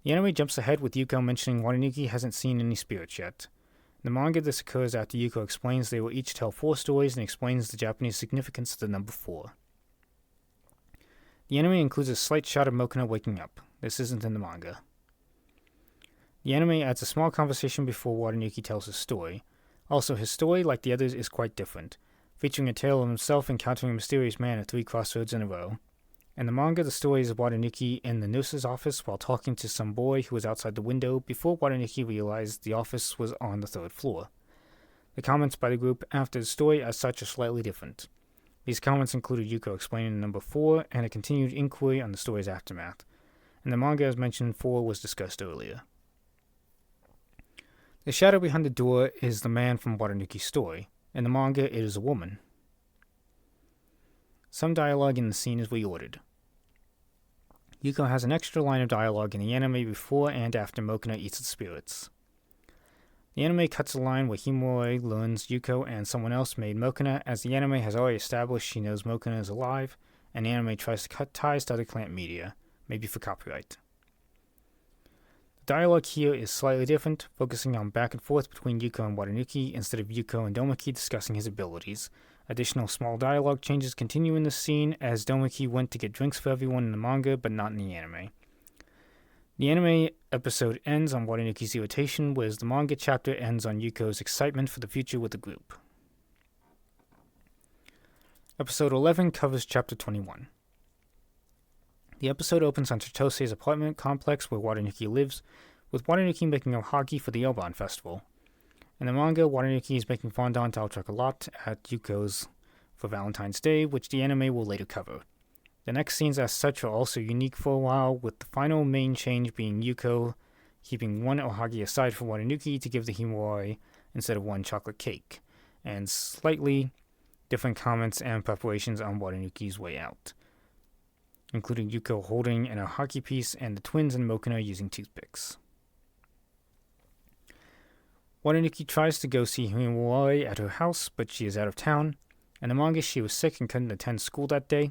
The anime jumps ahead with Yuko mentioning Watanuki hasn't seen any spirits yet. In the manga, this occurs after Yuko explains they will each tell 4 stories and explains the Japanese significance of the number 4. The anime includes a slight shot of Mokona waking up. This isn't in the manga. The anime adds a small conversation before Watanuki tells his story. Also, his story, like the others, is quite different, featuring a tale of himself encountering a mysterious man at 3 crossroads in a row. In the manga, the story is of Watanuki in the nurse's office while talking to some boy who was outside the window before Watanuki realized the office was on the 3rd floor. The comments by the group after the story as such are slightly different. These comments included Yuko explaining the number 4 and a continued inquiry on the story's aftermath. In the manga, as mentioned, 4 was discussed earlier. The shadow behind the door is the man from Watanuki's story. In the manga, it is a woman. Some dialogue in the scene is reordered. Yuko has an extra line of dialogue in the anime before and after Mokona eats the spirits. The anime cuts a line where Himawari learns Yuko and someone else made Mokona, as the anime has already established she knows Mokona is alive, and the anime tries to cut ties to other clan media, maybe for copyright. The dialogue here is slightly different, focusing on back and forth between Yuko and Watanuki instead of Yuko and Domoki discussing his abilities. Additional small dialogue changes continue in this scene, as Domoki went to get drinks for everyone in the manga, but not in the anime. The anime episode ends on Watanuki's irritation, whereas the manga chapter ends on Yuko's excitement for the future with the group. Episode 11 covers Chapter 21. The episode opens on Chitose's apartment complex where Watanuki lives, with Watanuki making a hockey for the Elbon Festival. In the manga, Watanuki is making fondant au chocolat at Yuko's for Valentine's Day, which the anime will later cover. The next scenes as such are also unique for a while, with the final main change being Yuko keeping one ohagi aside for Watanuki to give the Himawari instead of one chocolate cake, and slightly different comments and preparations on Watanuki's way out, including Yuko holding an ohagi piece and the twins and Mokona using toothpicks. Watanuki tries to go see Himawari at her house, but she is out of town. In the manga, she was sick and couldn't attend school that day.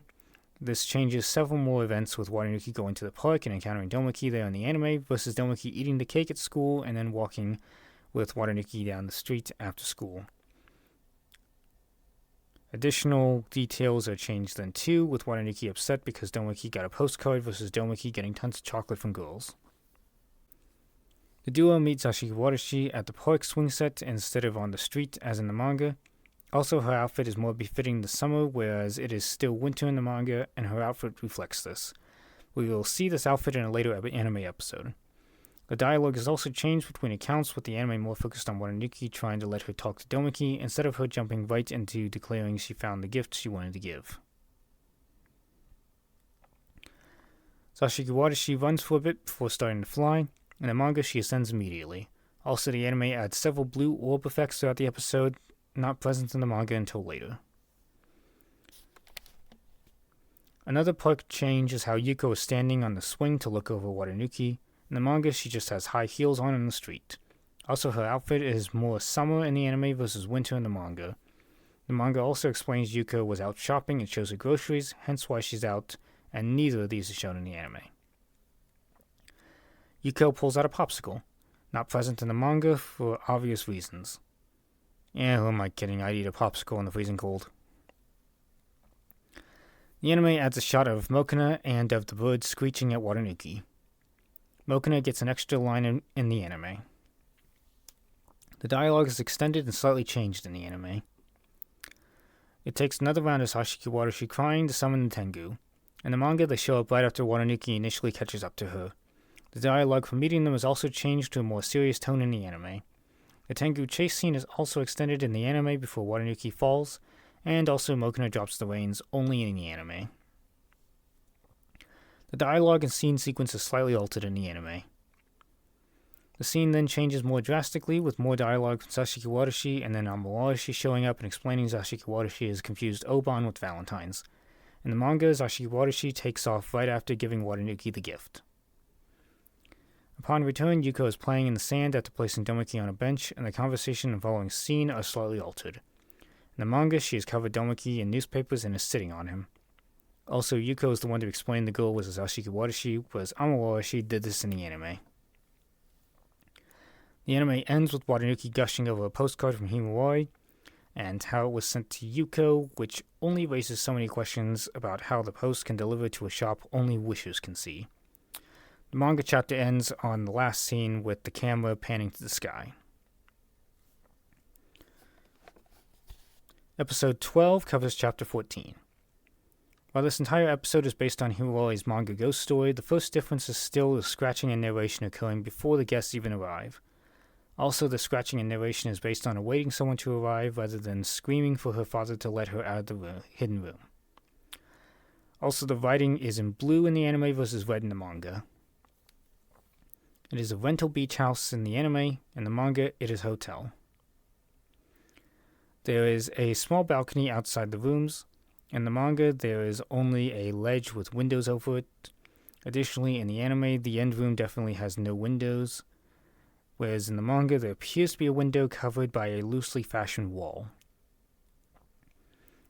This changes several more events, with Watanuki going to the park and encountering Domoki there in the anime, versus Domoki eating the cake at school and then walking with Watanuki down the street after school. Additional details are changed then too, with Watanuki upset because Domoki got a postcard versus Domoki getting tons of chocolate from girls. The duo meets Ashikiwarashi at the park swing set instead of on the street as in the manga. Also, her outfit is more befitting the summer, whereas it is still winter in the manga, and her outfit reflects this. We will see this outfit in a later anime episode. The dialogue is also changed between accounts, with the anime more focused on Watanuki trying to let her talk to Domoki instead of her jumping right into declaring she found the gift she wanted to give. Ashikiwarashi runs for a bit before starting to fly. In the manga, she ascends immediately. Also, the anime adds several blue orb effects throughout the episode, not present in the manga until later. Another part change is how Yuko is standing on the swing to look over Watanuki. In the manga, she just has high heels on in the street. Also, her outfit is more summer in the anime versus winter in the manga. The manga also explains Yuko was out shopping and shows her groceries, hence why she's out, and neither of these is shown in the anime. Yuko pulls out a popsicle, not present in the manga for obvious reasons. Yeah, who am I kidding? I'd eat a popsicle in the freezing cold. The anime adds a shot of Mokina and of the bird screeching at Watanuki. Mokina gets an extra line in the anime. The dialogue is extended and slightly changed in the anime. It takes another round of Sashiki Watashi crying to summon the Tengu. In the manga, they show up right after Watanuki initially catches up to her. The dialogue for meeting them is also changed to a more serious tone in the anime. The Tengu chase scene is also extended in the anime before Watanuki falls, and also Mokina drops the reins only in the anime. The dialogue and scene sequence is slightly altered in the anime. The scene then changes more drastically with more dialogue from Sashiki Watashi and then Amawarashi showing up and explaining Sashiki Watashi has confused Oban with Valentine's. In the manga, Sashiki Watashi takes off right after giving Watanuki the gift. Upon return, Yuko is playing in the sand after placing Domoki on a bench, and the conversation and following scene are slightly altered. In the manga, she has covered Domoki in newspapers and is sitting on him. Also, Yuko is the one to explain the girl was Sashiki Watashi, whereas Amawarashi did this in the anime. The anime ends with Watanuki gushing over a postcard from Himawari, and how it was sent to Yuko, which only raises so many questions about how the post can deliver to a shop only wishers can see. The manga chapter ends on the last scene with the camera panning to the sky. Episode 12 covers Chapter 14. While this entire episode is based on Himawari's manga ghost story, the first difference is still the scratching and narration occurring before the guests even arrive. Also, the scratching and narration is based on awaiting someone to arrive rather than screaming for her father to let her out of the hidden room. Also, the writing is in blue in the anime versus red in the manga. It is a rental beach house in the anime, in the manga it is a hotel. There is a small balcony outside the rooms. In the manga, there is only a ledge with windows over it. Additionally, in the anime, the end room definitely has no windows, whereas in the manga, there appears to be a window covered by a loosely fashioned wall.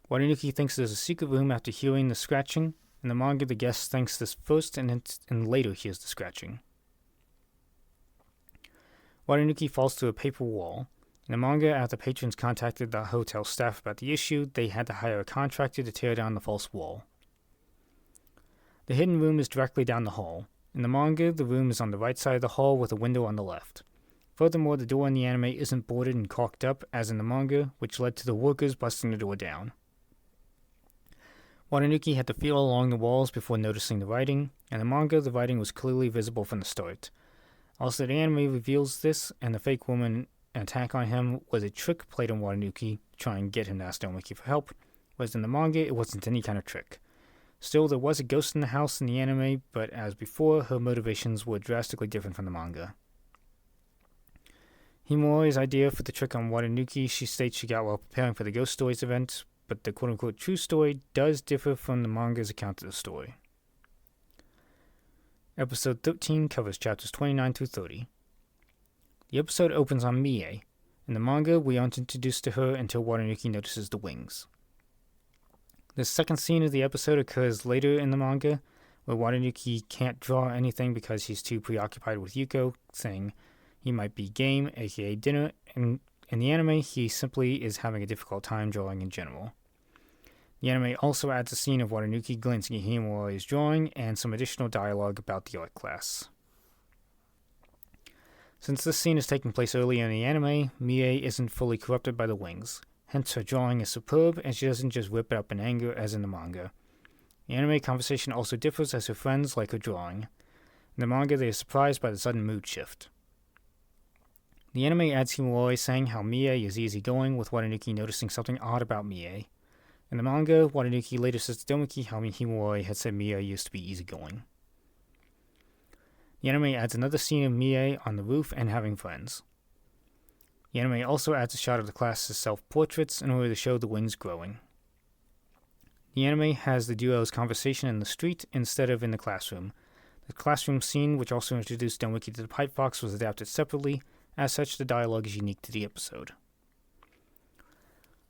Watanuki thinks there's a secret room after hearing the scratching. In the manga, the guest thinks this first and later hears the scratching. Watanuki falls through a paper wall. In the manga, after patrons contacted the hotel staff about the issue, they had to hire a contractor to tear down the false wall. The hidden room is directly down the hall. In the manga, the room is on the right side of the hall with a window on the left. Furthermore, the door in the anime isn't boarded and caulked up as in the manga, which led to the workers busting the door down. Watanuki had to feel along the walls before noticing the writing. In the manga, the writing was clearly visible from the start. Also, the anime reveals this, and the fake woman attack on him was a trick played on Watanuki to try and get him to ask Domoki for help, whereas in the manga, it wasn't any kind of trick. Still, there was a ghost in the house in the anime, but as before, her motivations were drastically different from the manga. Himawari's idea for the trick on Watanuki, she states she got while preparing for the Ghost Stories event, but the quote-unquote true story does differ from the manga's account of the story. Episode 13 covers chapters 29 through 30. The episode opens on Mie. In the manga, we aren't introduced to her until Watanuki notices the wings. The second scene of the episode occurs later in the manga, where Watanuki can't draw anything because he's too preoccupied with Yuko, saying he might be game, aka dinner, and in the anime, he simply is having a difficult time drawing in general. The anime also adds a scene of Watanuki glancing at Himawari's drawing and some additional dialogue about the art class. Since this scene is taking place earlier in the anime, Mie isn't fully corrupted by the wings. Hence, her drawing is superb, and she doesn't just rip it up in anger as in the manga. The anime conversation also differs as her friends like her drawing. In the manga, they are surprised by the sudden mood shift. The anime adds Himawari saying how Mie is easygoing, with Watanuki noticing something odd about Mie. In the manga, Watanuki later says to Domoki how Himawari had said Mie used to be easygoing. The anime adds another scene of Mie on the roof and having friends. The anime also adds a shot of the class's self-portraits in order to show the wings growing. The anime has the duo's conversation in the street instead of in the classroom. The classroom scene, which also introduced Domoki to the Pipe Fox, was adapted separately. As such, the dialogue is unique to the episode.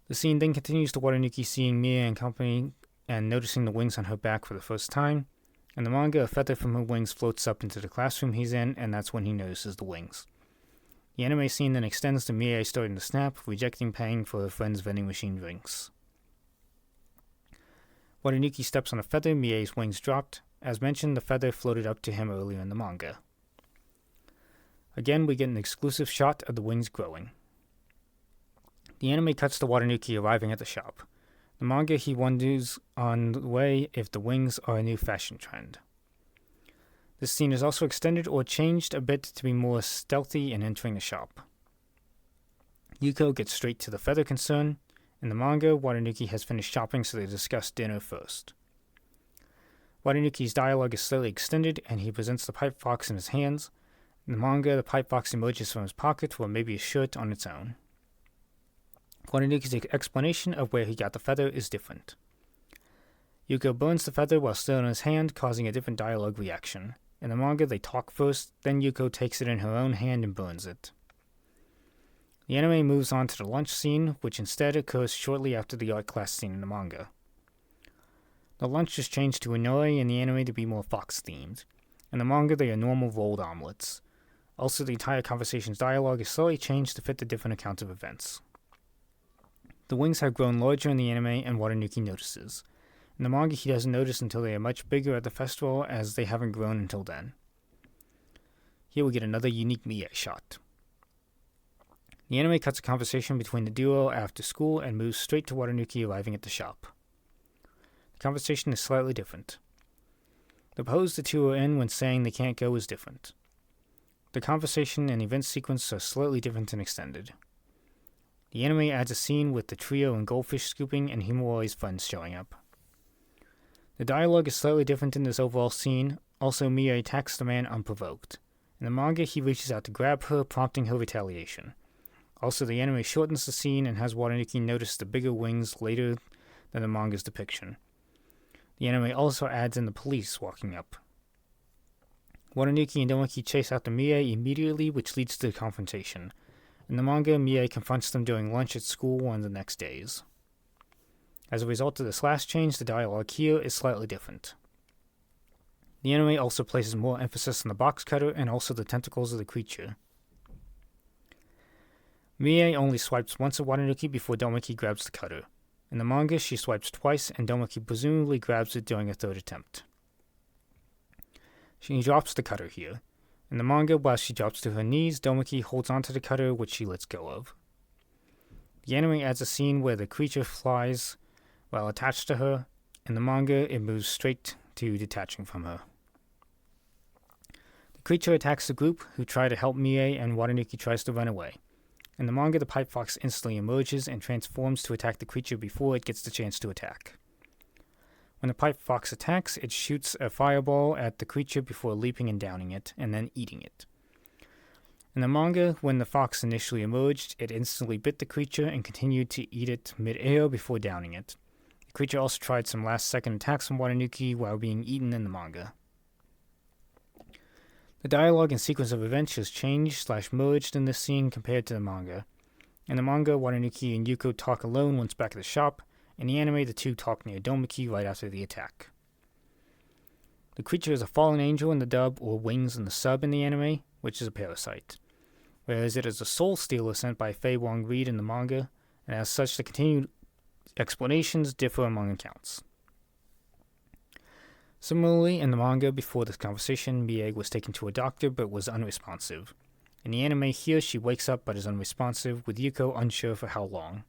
The scene then continues to Watanuki seeing Mie and company and noticing the wings on her back for the first time. In the manga, a feather from her wings floats up into the classroom he's in, and that's when he notices the wings. The anime scene then extends to Mie starting to snap, rejecting paying for her friend's vending machine drinks. Watanuki steps on a feather, Mie's wings dropped. As mentioned, the feather floated up to him earlier in the manga. Again, we get an exclusive shot of the wings growing. The anime cuts to Watanuki arriving at the shop. The manga, he wonders on the way if the wings are a new fashion trend. This scene is also extended or changed a bit to be more stealthy in entering the shop. Yuko gets straight to the feather concern. In the manga, Watanuki has finished shopping, so they discuss dinner first. Watanuki's dialogue is slightly extended, and he presents the Pipe Fox in his hands. In the manga, the Pipe Fox emerges from his pocket, or maybe a shirt on its own. Watanuki's explanation of where he got the feather is different. Yuko burns the feather while still in his hand, causing a different dialogue reaction. In the manga, they talk first, then Yuko takes it in her own hand and burns it. The anime moves on to the lunch scene, which instead occurs shortly after the art class scene in the manga. The lunch is changed to Inoi in the anime to be more fox-themed. In the manga, they are normal rolled omelets. Also, the entire conversation's dialogue is slightly changed to fit the different accounts of events. The wings have grown larger in the anime, and Watanuki notices. In the manga, he doesn't notice until they are much bigger at the festival, as they haven't grown until then. Here we get another unique Mie shot. The anime cuts a conversation between the duo after school and moves straight to Watanuki arriving at the shop. The conversation is slightly different. The pose the two are in when saying they can't go is different. The conversation and event sequence are slightly different and extended. The anime adds a scene with the trio and goldfish scooping and Himawari's friends showing up. The dialogue is slightly different in this overall scene. Also, Mie attacks the man unprovoked. In the manga, he reaches out to grab her, prompting her retaliation. Also, the anime shortens the scene and has Watanuki notice the bigger wings later than the manga's depiction. The anime also adds in the police walking up. Watanuki and Domoki chase after Mie immediately, which leads to the confrontation. In the manga, Mie confronts them during lunch at school one of the next days. As a result of this last change, the dialogue here is slightly different. The anime also places more emphasis on the box cutter and also the tentacles of the creature. Mie only swipes once at Watanuki before Domoki grabs the cutter. In the manga, she swipes twice, and Domoki presumably grabs it during a third attempt. She drops the cutter here. In the manga, while she drops to her knees, Domoki holds onto the cutter, which she lets go of. The anime adds a scene where the creature flies while attached to her. In the manga, it moves straight to detaching from her. The creature attacks the group, who try to help Mie, and Watanuki tries to run away. In the manga, the Pipe Fox instantly emerges and transforms to attack the creature before it gets the chance to attack. When the Pipe Fox attacks, it shoots a fireball at the creature before leaping and downing it, and then eating it. In the manga, when the fox initially emerged, it instantly bit the creature and continued to eat it mid-air before downing it. The creature also tried some last-second attacks from Watanuki while being eaten in the manga. The dialogue and sequence of events is changed/merged in this scene compared to the manga. In the manga, Watanuki and Yuko talk alone once back at the shop. In the anime, the two talk near Domoki right after the attack. The creature is a fallen angel in the dub, or wings in the sub in the anime, which is a parasite, whereas it is a soul stealer sent by Fei Wong Reed in the manga, and as such the continued explanations differ among accounts. Similarly, in the manga, before this conversation, Mie was taken to a doctor but was unresponsive. In the anime here, she wakes up but is unresponsive, with Yuko unsure for how long.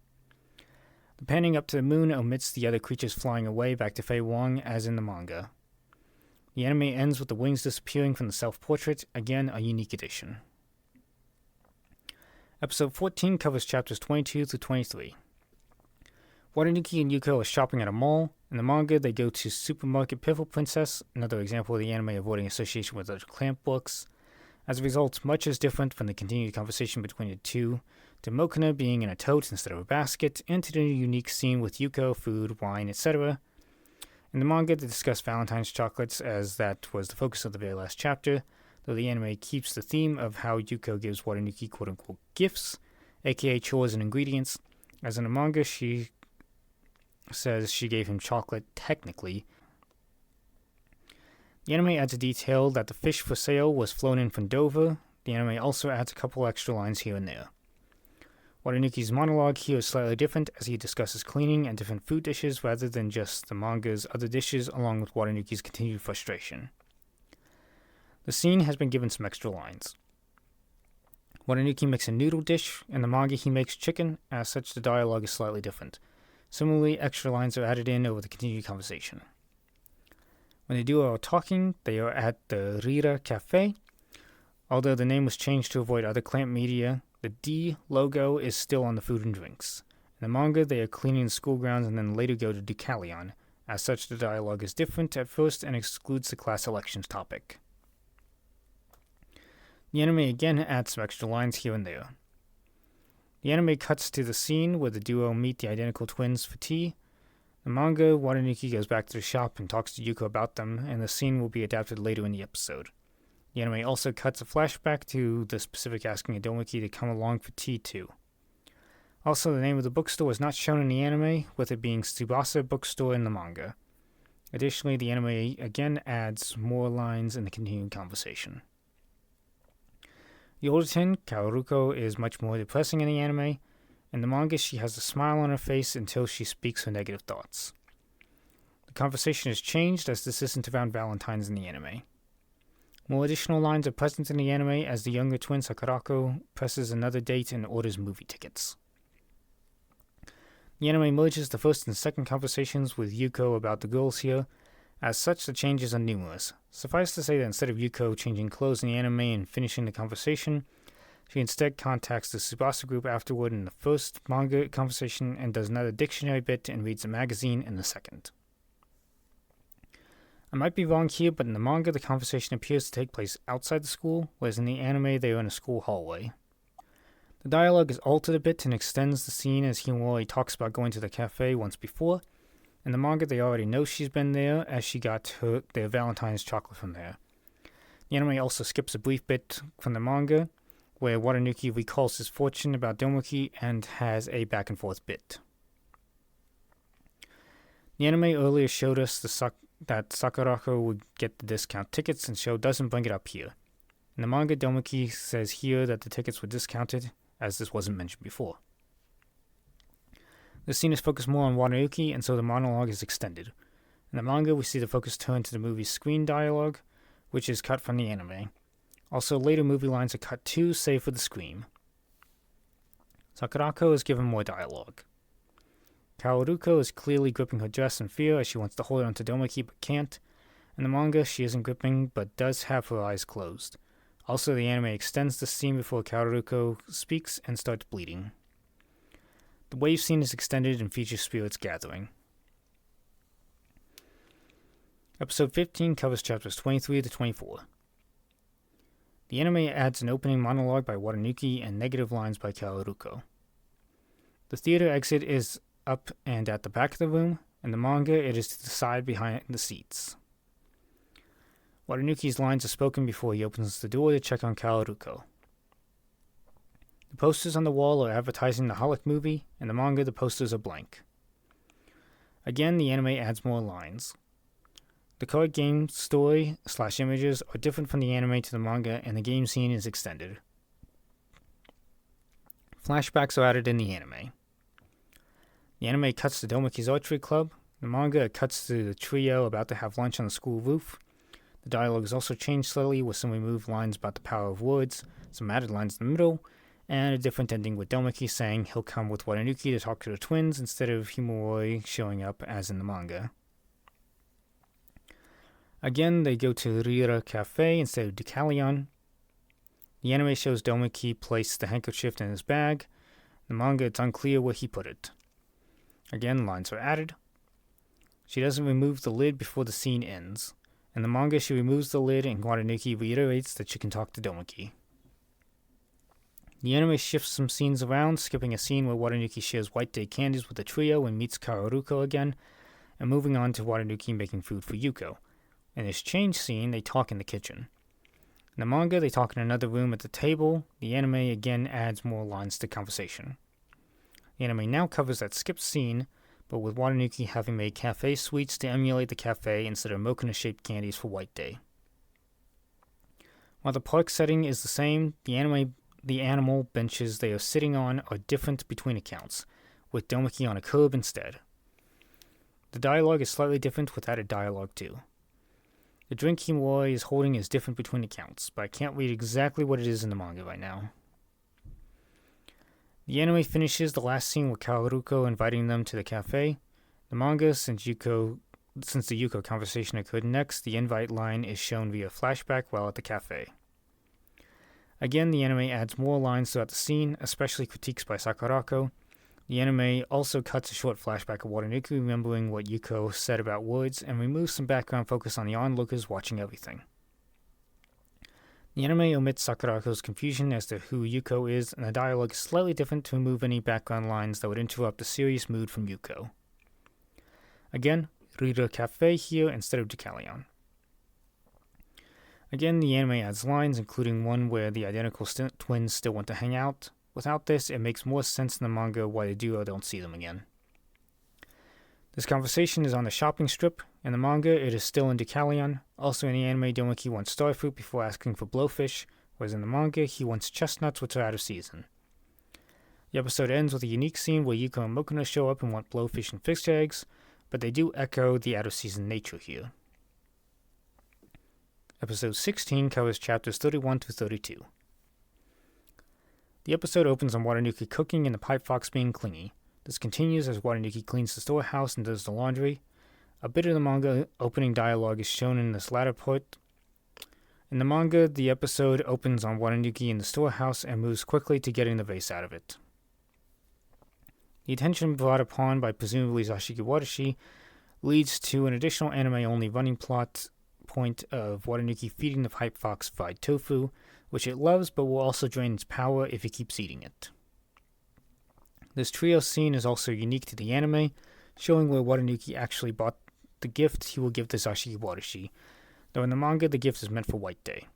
The panning up to the moon omits the other creatures flying away back to Fei Wong, as in the manga. The anime ends with the wings disappearing from the self-portrait, again a unique addition. Episode 14 covers chapters 22 through 23. Watanuki and Yuko are shopping at a mall. In the manga, they go to Supermarket Piffle Princess, another example of the anime avoiding association with other clamp books. As a result, much is different from the continued conversation between the two, to Mokuna being in a tote instead of a basket, and to the unique scene with Yuko, food, wine, etc. In the manga, they discuss Valentine's chocolates, as that was the focus of the very last chapter, though the anime keeps the theme of how Yuko gives Watanuki quote-unquote gifts, aka chores and ingredients, as in the manga she says she gave him chocolate technically. The anime adds a detail that the fish for sale was flown in from Dover. The anime also adds a couple extra lines here and there. Watanuki's monologue here is slightly different, as he discusses cleaning and different food dishes rather than just the manga's other dishes, along with Watanuki's continued frustration. The scene has been given some extra lines. Watanuki makes a noodle dish. In the manga he makes chicken, as such the dialogue is slightly different. Similarly, extra lines are added in over the continued conversation. When the duo are talking, they are at the Rira Cafe. Although the name was changed to avoid other clamp media, the D logo is still on the food and drinks. In the manga, they are cleaning the school grounds and then later go to Deucalion. As such, the dialogue is different at first and excludes the class elections topic. The anime again adds some extra lines here and there. The anime cuts to the scene where the duo meet the identical twins for tea. The manga, Watanuki goes back to the shop and talks to Yuko about them, and the scene will be adapted later in the episode. The anime also cuts a flashback to the specific asking Adomaki to come along for tea too. Also, the name of the bookstore is not shown in the anime, with it being Tsubasa Bookstore in the manga. Additionally, the anime again adds more lines in the continuing conversation. The older twin, Kaoruko, is much more depressing in the anime. In the manga, she has a smile on her face until she speaks her negative thoughts. The conversation is changed, as this isn't around Valentine's in the anime. More additional lines are present in the anime as the younger twin, Sakurako, presses another date and orders movie tickets. The anime merges the first and second conversations with Yuko about the girls here. As such, the changes are numerous. Suffice to say that instead of Yuko changing clothes in the anime and finishing the conversation, she instead contacts the Tsubasa group afterward in the first manga conversation and does another dictionary bit and reads a magazine in the second. I might be wrong here, but in the manga the conversation appears to take place outside the school, whereas in the anime they are in a school hallway. The dialogue is altered a bit and extends the scene as Himori talks about going to the cafe once before. In the manga, they already know she's been there, as she got their Valentine's chocolate from there. The anime also skips a brief bit from the manga, where Watanuki recalls his fortune about Domoki and has a back-and-forth bit. The anime earlier showed us that Sakurako would get the discount tickets, and show doesn't bring it up here. In the manga, Domoki says here that the tickets were discounted, as this wasn't mentioned before. The scene is focused more on Watanuki, and so the monologue is extended. In the manga, we see the focus turn to the movie's screen dialogue, which is cut from the anime. Also, later movie lines are cut too, save for the scream. Sakurako is given more dialogue. Kaoruko is clearly gripping her dress in fear as she wants to hold on to Domoki but can't. In the manga, she isn't gripping but does have her eyes closed. Also, the anime extends the scene before Kaoruko speaks and starts bleeding. The wave scene is extended and features spirits gathering. Episode 15 covers chapters 23 to 24. The anime adds an opening monologue by Watanuki and negative lines by Kaoruko. The theater exit is up and at the back of the room. In the manga, it is to the side behind the seats. Watanuki's lines are spoken before he opens the door to check on Kaoruko. The posters on the wall are advertising the Holic movie. In the manga, the posters are blank. Again, the anime adds more lines. The card game story / images are different from the anime to the manga, and the game scene is extended. Flashbacks are added in the anime. The anime cuts to Domoki's archery club. The manga cuts to the trio about to have lunch on the school roof. The dialogue is also changed slightly, with some removed lines about the power of words, some added lines in the middle, and a different ending with Domoki saying he'll come with Watanuki to talk to the twins instead of Himori showing up as in the manga. Again, they go to Rira Cafe instead of Deucalion. The anime shows Domoki place the handkerchief in his bag. In the manga, it's unclear where he put it. Again, lines are added. She doesn't remove the lid before the scene ends. In the manga, she removes the lid and Watanuki reiterates that she can talk to Domoki. The anime shifts some scenes around, skipping a scene where Watanuki shares White Day candies with the trio and meets Kaoruko again, and moving on to Watanuki making food for Yuko. In this change scene, they talk in the kitchen. In the manga, they talk in another room at the table. The anime again adds more lines to conversation. The anime now covers that skipped scene, but with Watanuki having made cafe sweets to emulate the cafe instead of Mokina-shaped candies for White Day. While the park setting is the same, the animal benches they are sitting on are different between accounts, with Domoki on a curb instead. The dialogue is slightly different with added dialogue too. The drink Himura is holding is different between accounts, but I can't read exactly what it is in the manga right now. The anime finishes the last scene with Kaoruko inviting them to the cafe. The manga, since the Yuko conversation occurred next, the invite line is shown via flashback while at the cafe. Again, the anime adds more lines throughout the scene, especially critiques by Sakurako. The anime also cuts a short flashback of Watanuki remembering what Yuko said about words and removes some background focus on the onlookers watching everything. The anime omits Sakurako's confusion as to who Yuko is, and the dialogue is slightly different to remove any background lines that would interrupt the serious mood from Yuko. Again, Rira Cafe here instead of Deucalion. Again, the anime adds lines, including one where the identical twins still want to hang out. Without this, it makes more sense in the manga why the duo don't see them again. This conversation is on the shopping strip. In the manga, it is still in Deucalion. Also in the anime, Domoki wants starfruit before asking for blowfish, whereas in the manga, he wants chestnuts which are out of season. The episode ends with a unique scene where Yuko and Mokina show up and want blowfish and fish eggs, but they do echo the out-of-season nature here. Episode 16 covers chapters 31 to 32. The episode opens on Watanuki cooking and the pipe fox being clingy. This continues as Watanuki cleans the storehouse and does the laundry. A bit of the manga opening dialogue is shown in this latter part. In the manga, the episode opens on Watanuki in the storehouse and moves quickly to getting the vase out of it. The attention brought upon by presumably Zashiki Watashi leads to an additional anime-only running plot point of Watanuki feeding the pipe fox fried tofu, which it loves but will also drain its power if it keeps eating it. This trio scene is also unique to the anime, showing where Watanuki actually bought the gift he will give to Zashiki Watashi, though in the manga the gift is meant for White Day.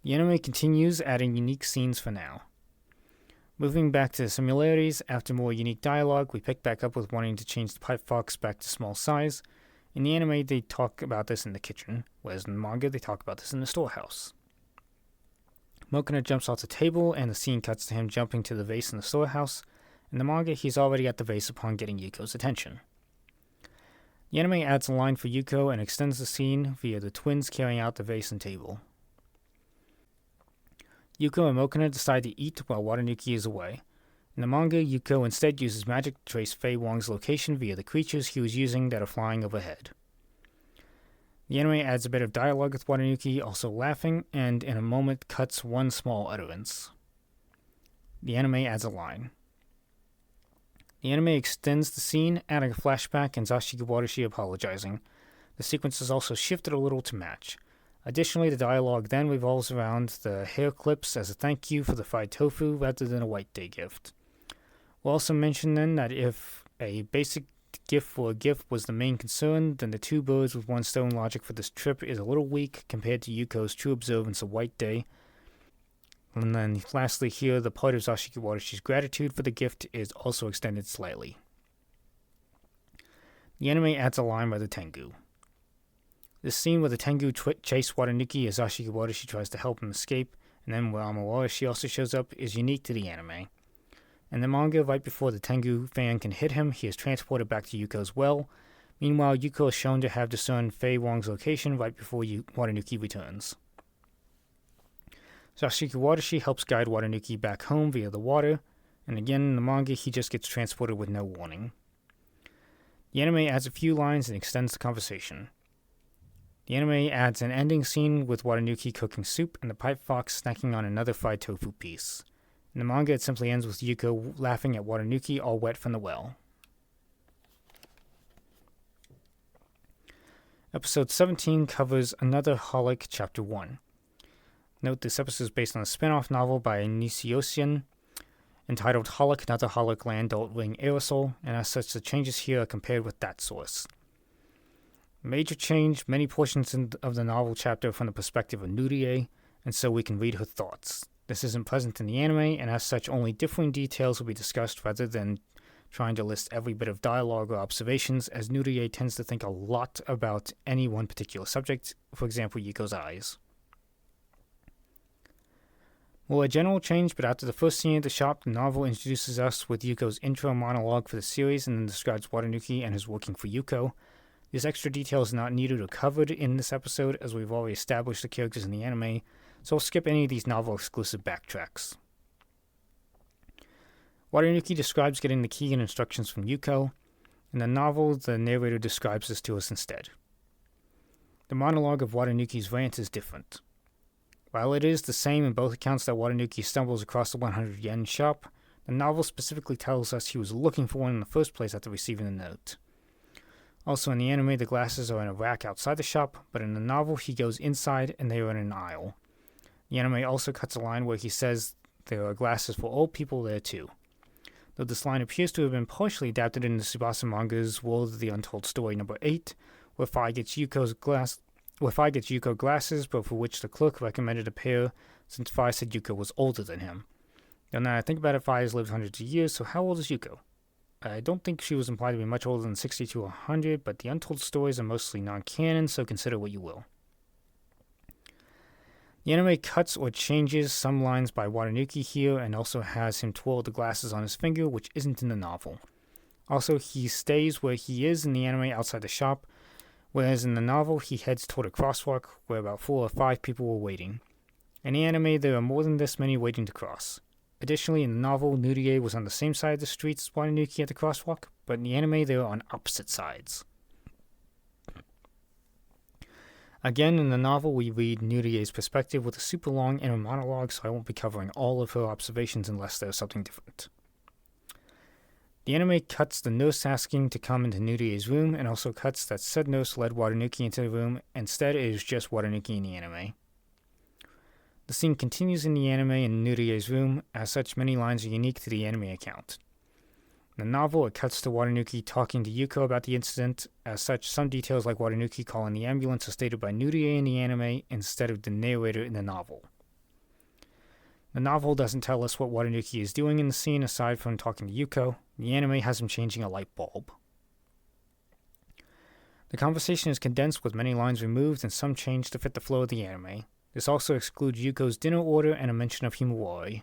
The anime continues, adding unique scenes for now. Moving back to the similarities, after more unique dialogue, we pick back up with wanting to change the pipe fox back to small size. In the anime, they talk about this in the kitchen, whereas in the manga, they talk about this in the storehouse. Mokina jumps off the table, and the scene cuts to him jumping to the vase in the storehouse. In the manga, he's already at the vase upon getting Yuko's attention. The anime adds a line for Yuko and extends the scene via the twins carrying out the vase and table. Yuko and Mokina decide to eat while Watanuki is away. In the manga, Yuko instead uses magic to trace Fei Wong's location via the creatures he was using that are flying overhead. The anime adds a bit of dialogue with Watanuki also laughing, and in a moment cuts one small utterance. The anime adds a line. The anime extends the scene, adding a flashback and Zashiki Watashi apologizing. The sequence is also shifted a little to match. Additionally, the dialogue then revolves around the hair clips as a thank you for the fried tofu rather than a White Day gift. We'll also mention then that if a basic gift for a gift was the main concern, then the two birds with one stone logic for this trip is a little weak compared to Yuko's true observance of White Day. And then lastly here, the part of Zashiki Watashi's gratitude for the gift is also extended slightly. The anime adds a line by the Tengu. This scene where the Tengu chase Watanuki as Zashiki Watashi tries to help him escape, and then where Amawarashi also shows up, is unique to the anime. In the manga, right before the Tengu fan can hit him, he is transported back to Yuko's well. Meanwhile, Yuko is shown to have discerned Fei Wong's location right before Watanuki returns. Zashiki Watashi helps guide Watanuki back home via the water, and again in the manga he just gets transported with no warning. The anime adds a few lines and extends the conversation. The anime adds an ending scene with Watanuki cooking soup and the pipe fox snacking on another fried tofu piece. In the manga, it simply ends with Yuko laughing at Watanuki all wet from the well. Episode 17 covers Another Holic Chapter 1. Note this episode is based on a spin-off novel by Nishiosen entitled Holic, Another Holic Land Adult Wing Aerosol, and as such the changes here are compared with that source. Major change, many portions of the novel chapter from the perspective of Nurie, and so we can read her thoughts. This isn't present in the anime, and as such only differing details will be discussed rather than trying to list every bit of dialogue or observations, as Nurie tends to think a lot about any one particular subject, for example Yuko's eyes. More a general change, but after the first scene at the shop, the novel introduces us with Yuko's intro monologue for the series and then describes Watanuki and his working for Yuko. This extra detail is not needed or covered in this episode, as we've already established the characters in the anime, so I'll skip any of these novel-exclusive backtracks. Watanuki describes getting the key and instructions from Yuko. In the novel, the narrator describes this to us instead. The monologue of Watanuki's rant is different. While it is the same in both accounts that Watanuki stumbles across the 100 yen shop, the novel specifically tells us he was looking for one in the first place after receiving the note. Also in the anime, the glasses are in a rack outside the shop, but in the novel he goes inside and they are in an aisle. The anime also cuts a line where he says there are glasses for old people there too. Though this line appears to have been partially adapted in the Tsubasa manga's World of the Untold Story number 8, where Fi gets Yuko glasses, but for which the clerk recommended a pair since Fi said Yuko was older than him. Now that I think about it, Fi has lived hundreds of years, so how old is Yuko? I don't think she was implied to be much older than 60 to 100, but the Untold Stories are mostly non-canon, so consider what you will. The anime cuts or changes some lines by Watanuki here and also has him twirl the glasses on his finger, which isn't in the novel. Also, he stays where he is in the anime outside the shop, whereas in the novel he heads toward a crosswalk where about 4 or 5 people were waiting. In the anime, there are more than this many waiting to cross. Additionally, in the novel, Nurie was on the same side of the street as Watanuki at the crosswalk, but in the anime they are on opposite sides. Again, in the novel, we read Nurie's perspective with a super long inner monologue, so I won't be covering all of her observations unless there's something different. The anime cuts the nurse asking to come into Nurie's room, and also cuts that said nurse led Watanuki into the room. Instead, it is just Watanuki in the anime. The scene continues in the anime in Nurie's room, as such many lines are unique to the anime account. In the novel, it cuts to Watanuki talking to Yuko about the incident. As such, some details like Watanuki calling the ambulance are stated by Nurie in the anime instead of the narrator in the novel. The novel doesn't tell us what Watanuki is doing in the scene aside from talking to Yuko. The anime has him changing a light bulb. The conversation is condensed with many lines removed and some changed to fit the flow of the anime. This also excludes Yuko's dinner order and a mention of Himawari.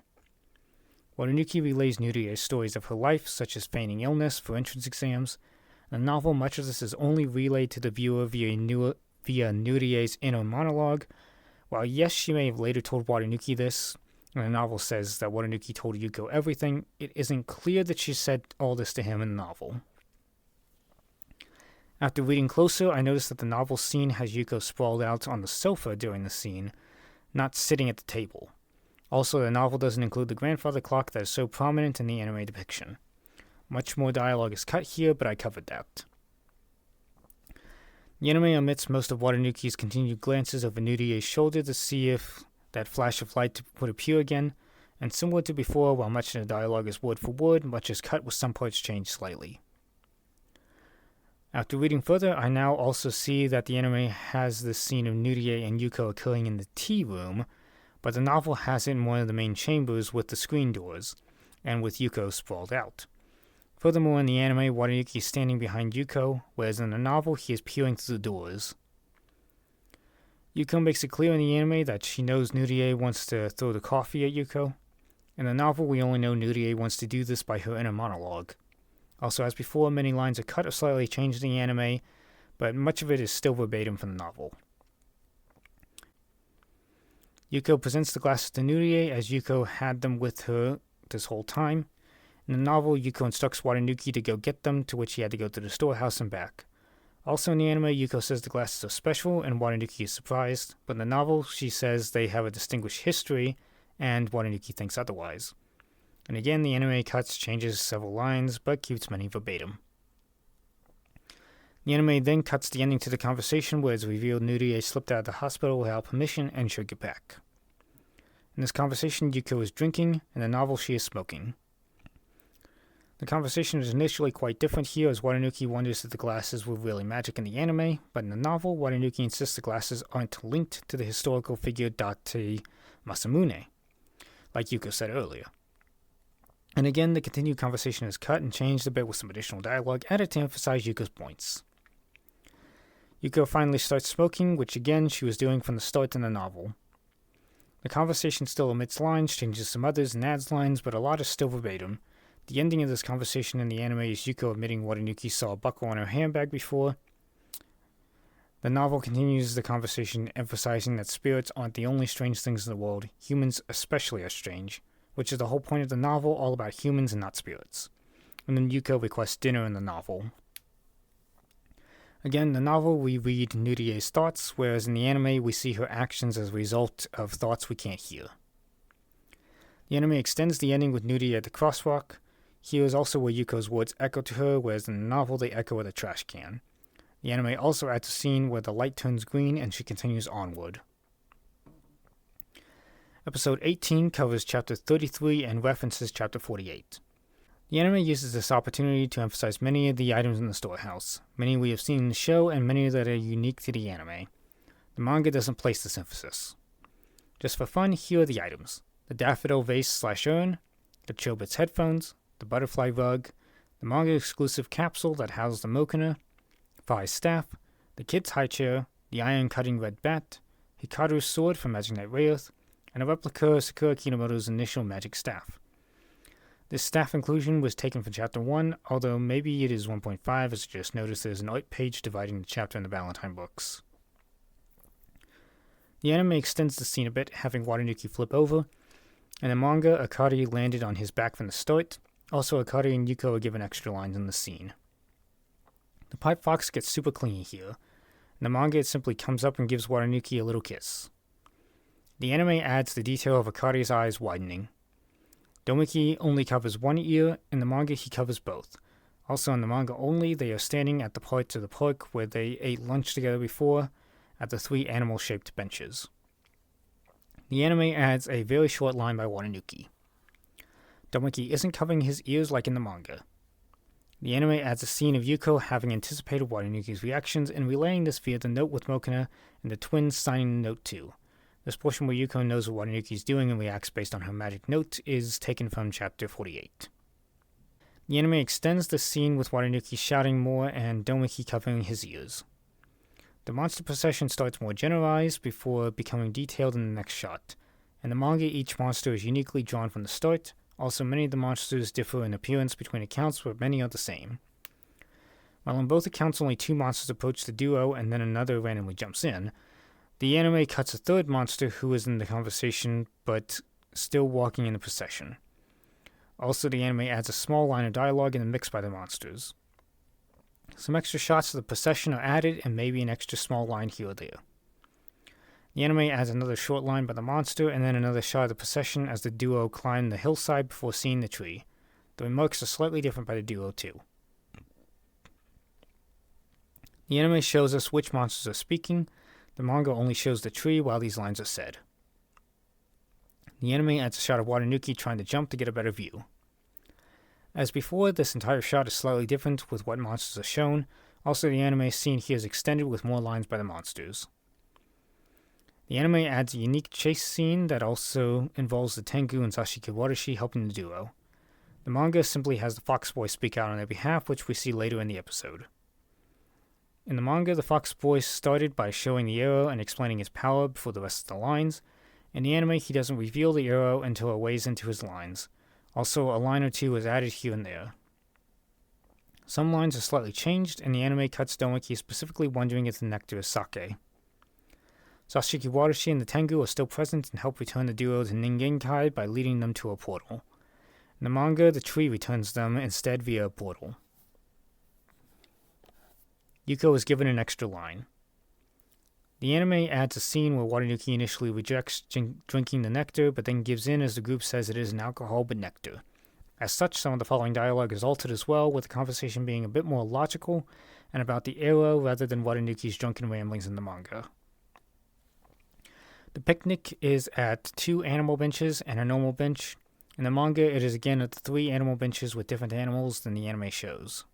Watanuki relays Nurie's stories of her life, such as feigning illness for entrance exams. In the novel, much of this is only relayed to the viewer via Nurie's inner monologue. While yes, she may have later told Watanuki this, and the novel says that Watanuki told Yuko everything, it isn't clear that she said all this to him in the novel. After reading closer, I noticed that the novel scene has Yuko sprawled out on the sofa during the scene, not sitting at the table. Also, the novel doesn't include the grandfather clock that is so prominent in the anime depiction. Much more dialogue is cut here, but I covered that. The anime omits most of Watanuki's continued glances over Nurie's shoulder to see if that flash of light would appear again, and similar to before, while much of the dialogue is word for word, much is cut with some parts changed slightly. After reading further, I now also see that the anime has this scene of Nurie and Yuko occurring in the tea room, but the novel has it in one of the main chambers with the screen doors, and with Yuko sprawled out. Furthermore, in the anime, Watanuki is standing behind Yuko, whereas in the novel, he is peering through the doors. Yuko makes it clear in the anime that she knows Nurie wants to throw the coffee at Yuko. In the novel, we only know Nurie wants to do this by her inner monologue. Also, as before, many lines are cut or slightly changed in the anime, but much of it is still verbatim from the novel. Yuko presents the glasses to Nurie as Yuko had them with her this whole time. In the novel, Yuko instructs Watanuki to go get them, to which he had to go to the storehouse and back. Also in the anime, Yuko says the glasses are special, and Watanuki is surprised, but in the novel, she says they have a distinguished history, and Watanuki thinks otherwise. And again, the anime cuts, changes several lines, but keeps many verbatim. The anime then cuts the ending to the conversation where it's revealed Nurie slipped out of the hospital without permission and should get back. In this conversation, Yuko is drinking, in the novel she is smoking. The conversation is initially quite different here as Watanuki wonders if the glasses were really magic in the anime, but in the novel, Watanuki insists the glasses aren't linked to the historical figure Date Masamune, like Yuko said earlier. And again, the continued conversation is cut and changed a bit with some additional dialogue added to emphasize Yuko's points. Yuko finally starts smoking, which again she was doing from the start in the novel. The conversation still omits lines, changes some others, and adds lines, but a lot is still verbatim. The ending of this conversation in the anime is Yuko admitting Watanuki saw a buckle on her handbag before. The novel continues the conversation, emphasizing that spirits aren't the only strange things in the world. Humans especially are strange, which is the whole point of the novel, all about humans and not spirits. And then Yuko requests dinner in the novel. Again, in the novel we read Nurie's thoughts, whereas in the anime we see her actions as a result of thoughts we can't hear. The anime extends the ending with Nurie at the crosswalk. Here is also where Yuko's words echo to her, whereas in the novel they echo at a trash can. The anime also adds a scene where the light turns green and she continues onward. Episode 18 covers Chapter 33 and references Chapter 48. The anime uses this opportunity to emphasize many of the items in the storehouse, many we have seen in the show and many that are unique to the anime. The manga doesn't place this emphasis. Just for fun, here are the items. The daffodil vase/urn, the Chobits headphones, the butterfly rug, the manga-exclusive capsule that houses the Mokina, Fi's staff, the kid's high chair, the iron-cutting red bat, Hikaru's sword from Magic Knight Rayearth, and a replica of Sakura Kinomoto's initial magic staff. This staff inclusion was taken from Chapter 1, although maybe it is 1.5 as I just noticed there's an art page dividing the chapter in the Valentine books. The anime extends the scene a bit, having Watanuki flip over. In the manga, Akari landed on his back from the start. Also, Akari and Yuko are given extra lines in the scene. The pipe fox gets super clingy here. In the manga, it simply comes up and gives Watanuki a little kiss. The anime adds the detail of Akari's eyes widening. Domiki only covers one ear, in the manga he covers both. Also in the manga only, they are standing at the parts of the park where they ate lunch together before, at the 3 animal-shaped benches. The anime adds a very short line by Watanuki. Domiki isn't covering his ears like in the manga. The anime adds a scene of Yuko having anticipated Watanuki's reactions and relaying this via the note with Mokina and the twins signing the note too. This portion where Yuko knows what Watanuki is doing and reacts based on her magic note is taken from Chapter 48. The anime extends the scene with Watanuki shouting more and Domiki covering his ears. The monster procession starts more generalized before becoming detailed in the next shot. In the manga, each monster is uniquely drawn from the start. Also, many of the monsters differ in appearance between accounts, but many are the same. While in both accounts only 2 monsters approach the duo and then another randomly jumps in, the anime cuts a third monster who is in the conversation but still walking in the procession. Also, the anime adds a small line of dialogue in the mix by the monsters. Some extra shots of the procession are added and maybe an extra small line here or there. The anime adds another short line by the monster and then another shot of the procession as the duo climb the hillside before seeing the tree. The remarks are slightly different by the duo too. The anime shows us which monsters are speaking. The manga only shows the tree while these lines are said. The anime adds a shot of Watanuki trying to jump to get a better view. As before, this entire shot is slightly different with what monsters are shown. Also, the anime scene here is extended with more lines by the monsters. The anime adds a unique chase scene that also involves the Tengu and Sashiki Watashi helping the duo. The manga simply has the Fox Boy speak out on their behalf, which we see later in the episode. In the manga, the Fox Boy started by showing the arrow and explaining its power before the rest of the lines. In the anime, he doesn't reveal the arrow until it weighs into his lines. Also, a line or two is added here and there. Some lines are slightly changed, and the anime cuts Domiki specifically wondering if the nectar is sake. Sashiki Watashi and the Tengu are still present and help return the duo to Ningenkai by leading them to a portal. In the manga, the tree returns them instead via a portal. Yuko is given an extra line. The anime adds a scene where Watanuki initially rejects drinking the nectar, but then gives in as the group says it isn't alcohol but nectar. As such, some of the following dialogue is altered as well, with the conversation being a bit more logical, and about the era rather than Watanuki's drunken ramblings in the manga. The picnic is at 2 animal benches and a normal bench. In the manga, it is again at the 3 animal benches with different animals than the anime shows.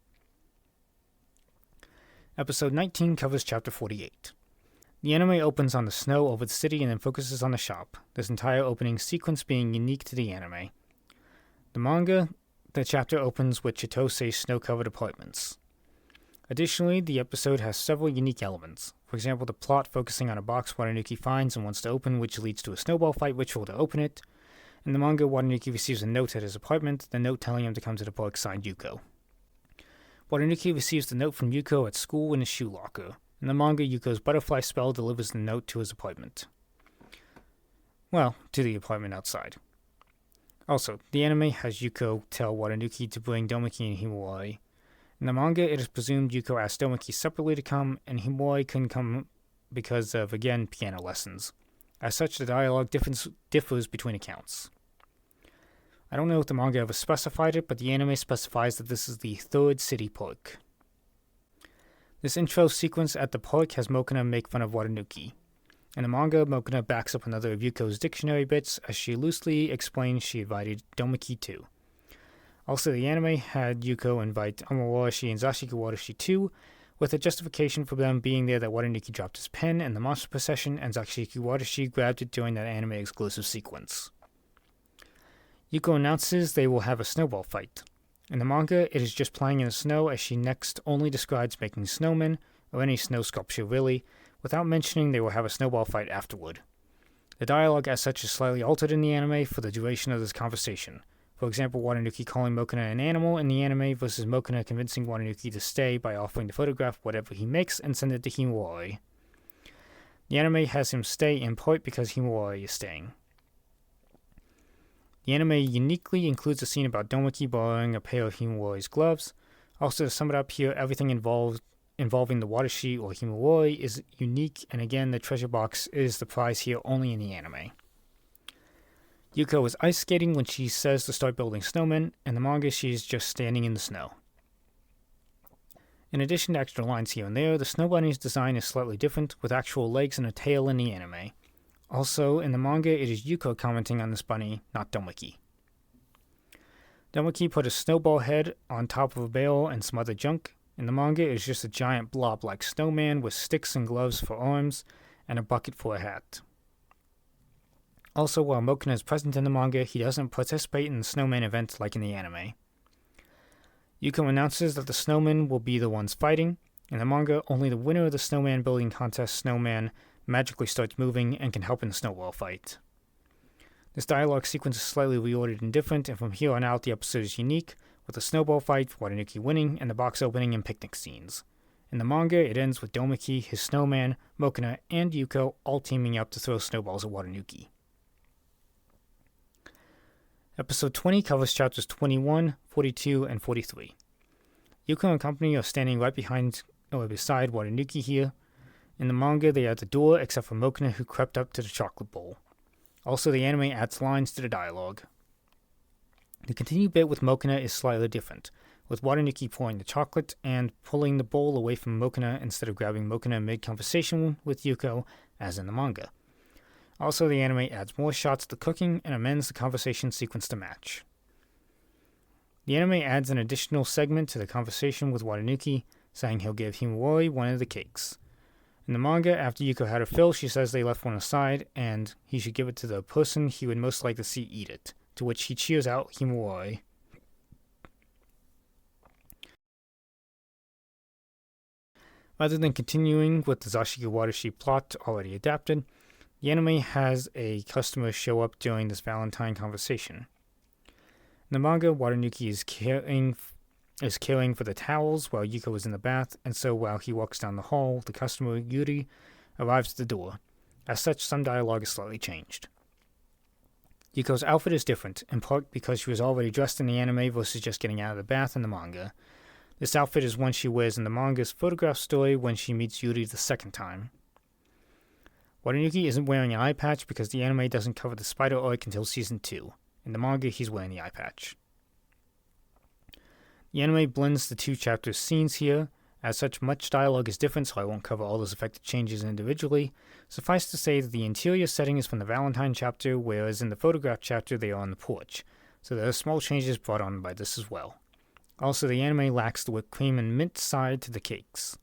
Episode 19 covers Chapter 48. The anime opens on the snow over the city and then focuses on the shop, this entire opening sequence being unique to the anime. The manga, the chapter opens with Chitose's snow-covered apartments. Additionally, the episode has several unique elements. For example, the plot focusing on a box Watanuki finds and wants to open, which leads to a snowball fight ritual to open it. In the manga, Watanuki receives a note at his apartment, the note telling him to come to the park signed Yuko. Watanuki receives the note from Yuko at school in his shoe locker. In the manga, Yuko's butterfly spell delivers the note to his apartment. Well, to the apartment outside. Also, the anime has Yuko tell Watanuki to bring Domiki and Himawari. In the manga, it is presumed Yuko asked Domiki separately to come, and Himawari couldn't come because of, again, piano lessons. As such, the dialogue differs between accounts. I don't know if the manga ever specified it, but the anime specifies that this is the 3rd city park. This intro sequence at the park has Mokona make fun of Watanuki. In the manga, Mokona backs up another of Yuko's dictionary bits as she loosely explains she invited Domiki too. Also, the anime had Yuko invite Amawarashi and Zashiki Watashi too, with a justification for them being there that Watanuki dropped his pen in the monster procession and Zashiki Watashi grabbed it during that anime exclusive sequence. Yuko announces they will have a snowball fight. In the manga, it is just playing in the snow as she next only describes making snowmen, or any snow sculpture really, without mentioning they will have a snowball fight afterward. The dialogue as such is slightly altered in the anime for the duration of this conversation. For example, Watanuki calling Mokona an animal in the anime versus Mokona convincing Watanuki to stay by offering to photograph whatever he makes and send it to Himawari. The anime has him stay in part because Himawari is staying. The anime uniquely includes a scene about Domiki borrowing a pair of Himawari's gloves. Also, to sum it up here, everything involving the Watashi or Himawari is unique, and again, the treasure box is the prize here only in the anime. Yuko is ice skating when she says to start building snowmen. In the manga, she is just standing in the snow. In addition to extra lines here and there, the snow bunny's design is slightly different, with actual legs and a tail in the anime. Also, in the manga, it is Yuko commenting on this bunny, not Domiki. Domiki put a snowball head on top of a barrel and some other junk. In the manga, it is just a giant blob-like snowman with sticks and gloves for arms and a bucket for a hat. Also, while Mokona is present in the manga, he doesn't participate in the snowman event like in the anime. Yuko announces that the snowmen will be the ones fighting. In the manga, only the winner of the snowman building contest snowman magically starts moving and can help in the snowball fight. This dialogue sequence is slightly reordered and different, and from here on out the episode is unique, with the snowball fight, Watanuki winning, and the box opening and picnic scenes. In the manga, it ends with Domiki, his snowman, Mokona, and Yuko all teaming up to throw snowballs at Watanuki. Episode 20 covers chapters 21, 42, and 43. Yuko and company are standing right behind or beside Watanuki here. In the manga, they are at the door, except for Mokona, who crept up to the chocolate bowl. Also, the anime adds lines to the dialogue. The continued bit with Mokona is slightly different, with Watanuki pouring the chocolate and pulling the bowl away from Mokona instead of grabbing Mokona mid-conversation with Yuko, as in the manga. Also, the anime adds more shots to cooking and amends the conversation sequence to match. The anime adds an additional segment to the conversation with Watanuki, saying he'll give Himawari one of the cakes. In the manga, after Yuko had her fill, she says they left one aside, and he should give it to the person he would most like to see eat it, to which he cheers out Himawari. Rather than continuing with the Zashiki Watashi plot already adapted, the anime has a customer show up during this Valentine conversation. In the manga, Watanuki is caring for the towels while Yuko is in the bath, and so while he walks down the hall, the customer, Yuri, arrives at the door. As such, some dialogue is slightly changed. Yuko's outfit is different, in part because she was already dressed in the anime versus just getting out of the bath in the manga. This outfit is one she wears in the manga's photograph story when she meets Yuri the second time. Watanuki isn't wearing an eye patch because the anime doesn't cover the spider arc until season 2. In the manga, he's wearing the eye patch. The anime blends the two chapters' scenes here, As such, much dialogue is different, so I won't cover all those affected changes individually. Suffice to say that the interior setting is from the Valentine chapter, whereas in the photograph chapter they are on the porch, so there are small changes brought on by this as well. Also, the anime lacks the whipped cream and mint side to the cakes.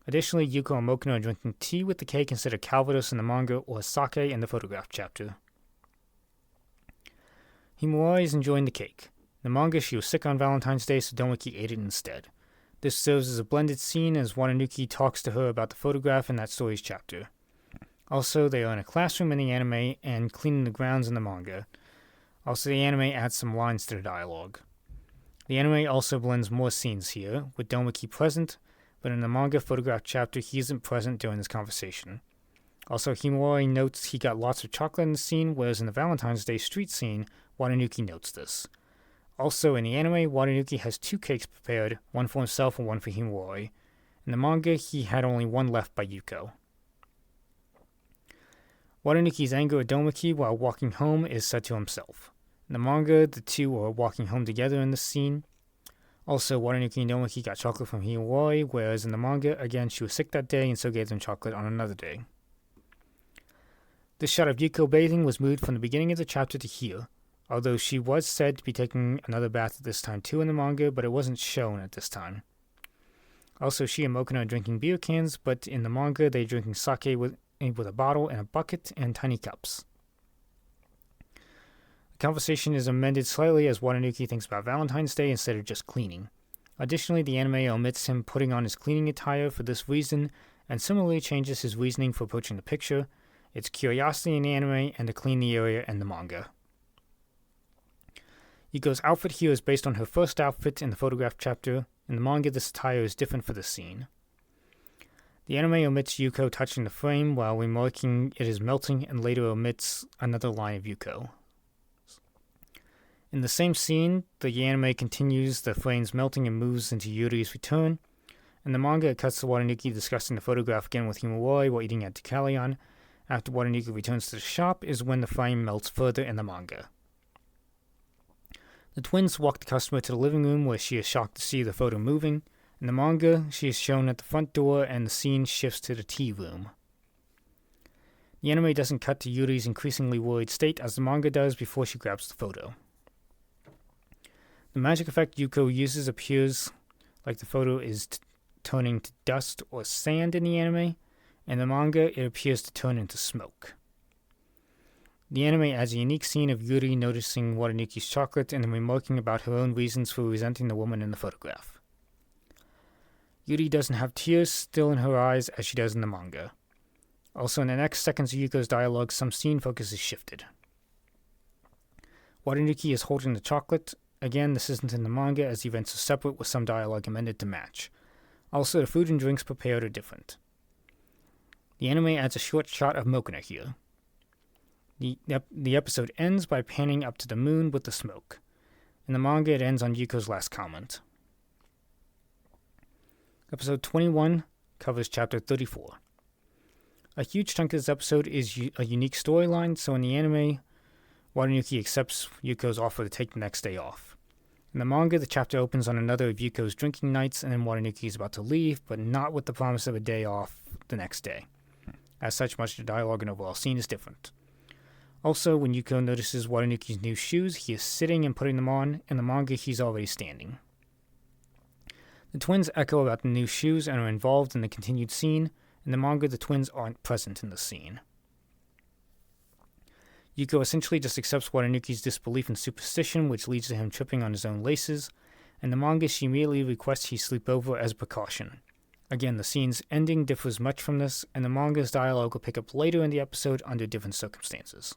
Additionally, Yuko and Mokuno are drinking tea with the cake instead of Calvados in the manga or sake in the photograph chapter. Himawari is enjoying the cake. In the manga, she was sick on Valentine's Day, so Domiki ate it instead. This serves as a blended scene as Watanuki talks to her about the photograph in that story's chapter. Also, they are in a classroom in the anime and cleaning the grounds in the manga. Also, the anime adds some lines to the dialogue. The anime also blends more scenes here, with Domiki present, but in the manga photograph chapter he isn't present during this conversation. Also, Himawari notes he got lots of chocolate in the scene, whereas in the Valentine's Day street scene, Watanuki notes this. Also, in the anime, Watanuki has 2 cakes prepared, one for himself and one for Himawari. In the manga, he had only one left by Yuko. Watanuki's anger at Domiki while walking home is said to himself. In the manga, the two are walking home together in this scene. Also, Watanuki and Domiki got chocolate from Himawari, whereas in the manga, again, she was sick that day and so gave them chocolate on another day. This shot of Yuko bathing was moved from the beginning of the chapter to here, although she was said to be taking another bath at this time too in the manga, but it wasn't shown at this time. Also, she and Mokuno are drinking beer cans, but in the manga, they're drinking sake with a bottle and a bucket and tiny cups. The conversation is amended slightly as Watanuki thinks about Valentine's Day instead of just cleaning. Additionally, the anime omits him putting on his cleaning attire for this reason, and similarly changes his reasoning for approaching the picture, its curiosity in the anime, and to clean the area in the manga. Yuko's outfit here is based on her first outfit in the photograph chapter. In the manga, this attire is different for this scene. The anime omits Yuko touching the frame while remarking it is melting, and later omits another line of Yuko. In the same scene, the anime continues the frame's melting and moves into Yuri's return. In the manga, it cuts to Watanuki discussing the photograph again with Himawari while eating at Deucalion. After Watanuki returns to the shop is when the frame melts further in the manga. The twins walk the customer to the living room where she is shocked to see the photo moving. In the manga, she is shown at the front door and the scene shifts to the tea room. The anime doesn't cut to Yuri's increasingly worried state as the manga does before she grabs the photo. The magic effect Yuko uses appears like the photo is turning to dust or sand in the anime. In the manga, it appears to turn into smoke. The anime adds a unique scene of Yuri noticing Watanuki's chocolate and then remarking about her own reasons for resenting the woman in the photograph. Yuri doesn't have tears still in her eyes as she does in the manga. Also, in the next seconds of Yuko's dialogue, some scene focus is shifted. Watanuki is holding the chocolate. Again, this isn't in the manga as the events are separate with some dialogue amended to match. Also, the food and drinks prepared are different. The anime adds a short shot of Mokuno here. The episode ends by panning up to the moon with the smoke. In the manga, it ends on Yuko's last comment. Episode 21 covers Chapter 34. A huge chunk of this episode is a unique storyline, so in the anime, Watanuki accepts Yuko's offer to take the next day off. In the manga, the chapter opens on another of Yuko's drinking nights, and then Watanuki is about to leave, but not with the promise of a day off the next day. As such, much of the dialogue and overall scene is different. Also, when Yuko notices Watanuki's new shoes, he is sitting and putting them on. In the manga, he's already standing. The twins echo about the new shoes and are involved in the continued scene. In the manga, the twins aren't present in the scene. Yuko essentially just accepts Watanuki's disbelief in superstition, which leads to him tripping on his own laces. In the manga, she immediately requests he sleep over as a precaution. Again, the scene's ending differs much from this, and the manga's dialogue will pick up later in the episode under different circumstances.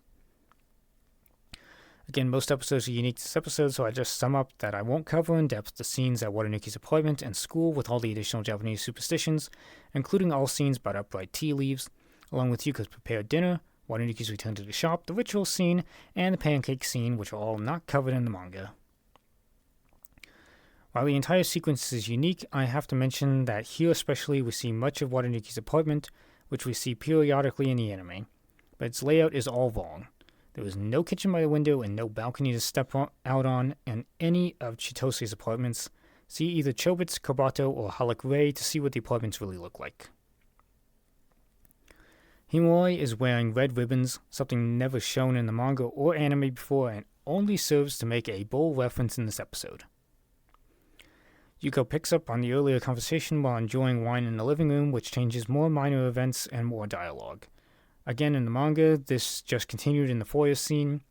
Again, most episodes are unique to this episode, so I just sum up that I won't cover in depth the scenes at Watanuki's apartment and school with all the additional Japanese superstitions, including all scenes about upright tea leaves, along with Yuko's prepared dinner, Watanuki's return to the shop, the ritual scene, and the pancake scene, which are all not covered in the manga. While the entire sequence is unique, I have to mention that here especially we see much of Watanuki's apartment, which we see periodically in the anime, but its layout is all wrong. There is no kitchen by the window and no balcony to step out on in any of Chitose's apartments. See either Chobits, Kobato, or Holic Ray to see what the apartments really look like. Himoi is wearing red ribbons, something never shown in the manga or anime before and only serves to make a bold reference in this episode. Yuko picks up on the earlier conversation while enjoying wine in the living room, which changes more minor events and more dialogue. Again, in the manga, this just continued in the foyer scene.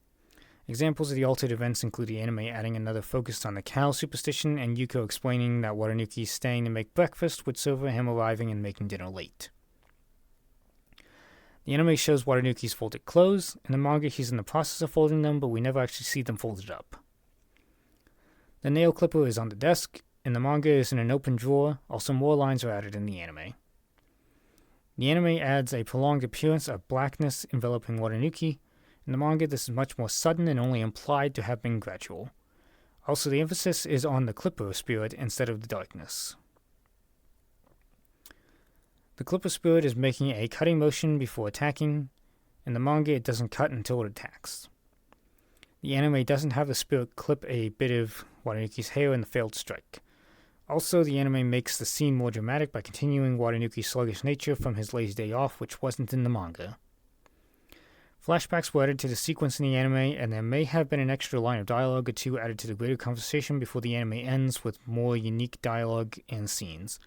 Examples of the altered events include the anime adding another focus on the cow superstition and Yuko explaining that Watanuki is staying to make breakfast, which serve for him arriving and making dinner late. The anime shows Watanuki's folded clothes. In the manga, he's in the process of folding them, but we never actually see them folded up. The nail clipper is on the desk. In the manga, it's in an open drawer. Also, more lines are added in the anime. The anime adds a prolonged appearance of blackness enveloping Watanuki. In the manga, this is much more sudden and only implied to have been gradual. Also, the emphasis is on the clipper spirit instead of the darkness. The clipper spirit is making a cutting motion before attacking. In the manga, it doesn't cut until it attacks. The anime doesn't have the spirit clip a bit of Watanuki's hair in the failed strike. Also, the anime makes the scene more dramatic by continuing Watanuki's sluggish nature from his lazy day off, which wasn't in the manga. Flashbacks were added to the sequence in the anime, and there may have been an extra line of dialogue or two added to the greater conversation before the anime ends with more unique dialogue and scenes.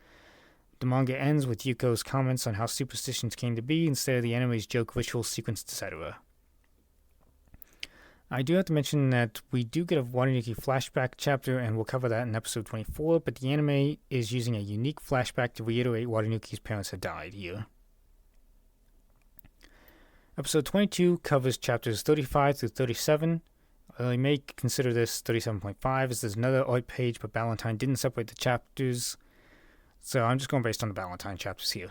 The manga ends with Yuko's comments on how superstitions came to be instead of the anime's joke, ritual, sequence, etc. I do have to mention that we do get a Watanuki flashback chapter, and we'll cover that in episode 24, but the anime is using a unique flashback to reiterate Watanuki's parents had died here. Episode 22 covers chapters 35 through 37. I may consider this 37.5 as there's another art page, but Ballantine didn't separate the chapters, so I'm just going based on the Ballantine chapters here.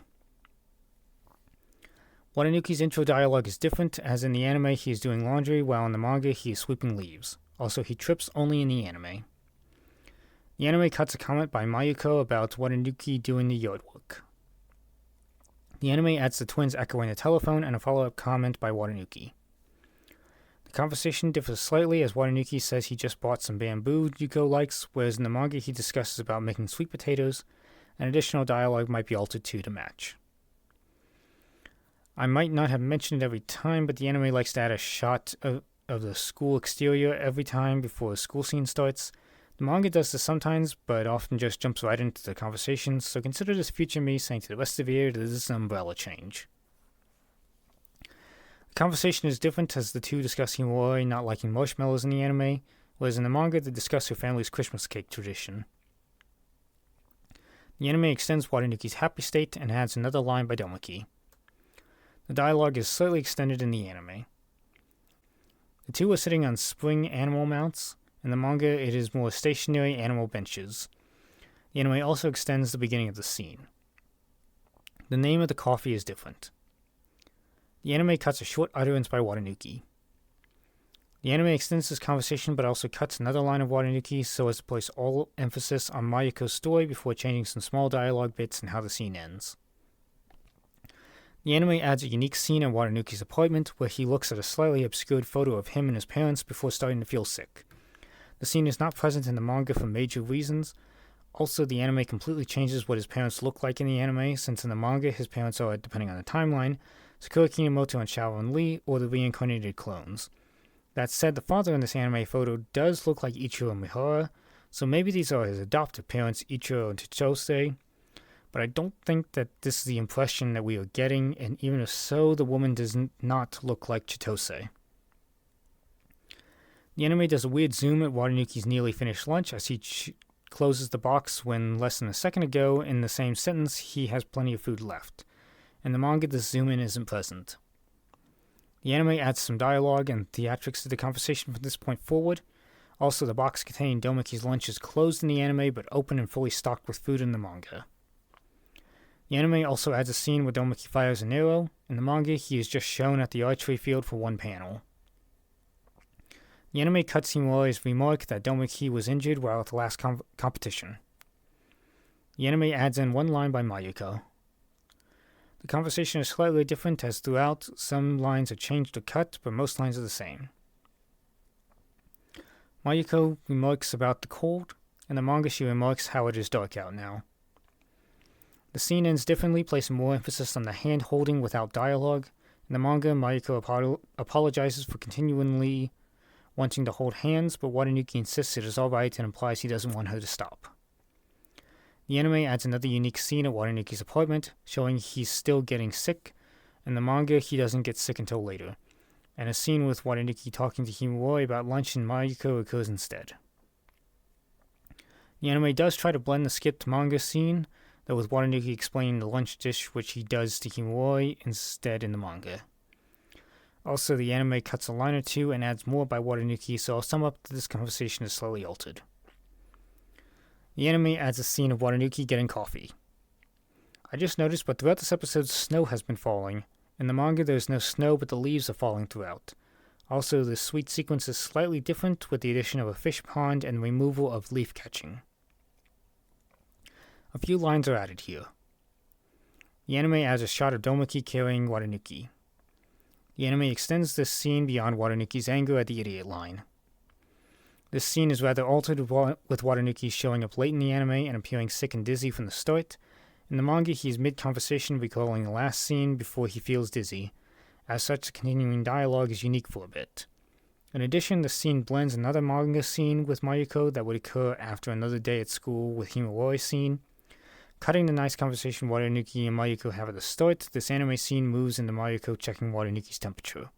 Watanuki's intro dialogue is different, as in the anime he is doing laundry, while in the manga he is sweeping leaves. Also, he trips only in the anime. The anime cuts a comment by Mayuko about Watanuki doing the yard work. The anime adds the twins echoing the telephone and a follow-up comment by Watanuki. The conversation differs slightly as Watanuki says he just bought some bamboo Yuko likes, whereas in the manga he discusses about making sweet potatoes, and additional dialogue might be altered too to match. I might not have mentioned it every time, but the anime likes to add a shot of the school exterior every time before a school scene starts. The manga does this sometimes, but often just jumps right into the conversation, so consider this future me saying to the rest of you that this is an umbrella change. The conversation is different as the two discuss Himori not liking marshmallows in the anime, whereas in the manga they discuss her family's Christmas cake tradition. The anime extends Watanuki's happy state and adds another line by Domaki. The dialogue is slightly extended in the anime. The two are sitting on spring animal mounts. In the manga, it is more stationary animal benches. The anime also extends the beginning of the scene. The name of the coffee is different. The anime cuts a short utterance by Watanuki. The anime extends this conversation but also cuts another line of Watanuki so as to place all emphasis on Mayuko's story before changing some small dialogue bits and how the scene ends. The anime adds a unique scene in Watanuki's apartment where he looks at a slightly obscured photo of him and his parents before starting to feel sick. The scene is not present in the manga for major reasons. Also, the anime completely changes what his parents look like in the anime, since in the manga his parents are, depending on the timeline, Sakura Kinomoto and Shaolin Lee, or the reincarnated clones. That said, the father in this anime photo does look like Ichiro Mihara, so maybe these are his adoptive parents, Ichiro and Chitose, but I don't think that this is the impression that we are getting, and even if so, the woman does not look like Chitose. The anime does a weird zoom at Watanuki's nearly finished lunch as he closes the box when less than a second ago, in the same sentence, he has plenty of food left. In the manga, the zoom-in isn't present. The anime adds some dialogue and theatrics to the conversation from this point forward. Also, the box containing Domaki's lunch is closed in the anime, but open and fully stocked with food in the manga. The anime also adds a scene where Domaki fires an arrow. In the manga, he is just shown at the archery field for one panel. The anime cuts Himori's remark that Domaki was injured while at the last competition. The anime adds in one line by Mayuko. The conversation is slightly different as throughout, some lines are changed or cut, but most lines are the same. Mayuko remarks about the cold. In the manga, she remarks how it is dark out now. The scene ends differently, placing more emphasis on the hand holding without dialogue. In the manga, Mayuko apologizes for continually wanting to hold hands, but Watanuki insists it is alright and implies he doesn't want her to stop. The anime adds another unique scene at Watanuki's apartment, showing he's still getting sick. In the manga, he doesn't get sick until later, and a scene with Watanuki talking to Himawari about lunch and Mayuko occurs instead. The anime does try to blend the skipped manga scene, though with Watanuki explaining the lunch dish which he does to Himawari instead in the manga. Also, the anime cuts a line or two and adds more by Watanuki, so I'll sum up that this conversation is slightly altered. The anime adds a scene of Watanuki getting coffee. I just noticed, but throughout this episode, snow has been falling. In the manga, there's no snow, but the leaves are falling throughout. Also, the sweet sequence is slightly different with the addition of a fish pond and removal of leaf catching. A few lines are added here. The anime adds a shot of Domoki carrying Watanuki. The anime extends this scene beyond Watanuki's anger at the idiot line. This scene is rather altered with Watanuki showing up late in the anime and appearing sick and dizzy from the start. In the manga, he is mid-conversation recalling the last scene before he feels dizzy. As such, the continuing dialogue is unique for a bit. In addition, the scene blends another manga scene with Mayuko that would occur after another day at school with Himawari scene. Cutting the nice conversation Watanuki and Mayuko have at the start, this anime scene moves into Mayuko checking Watanuki's temperature.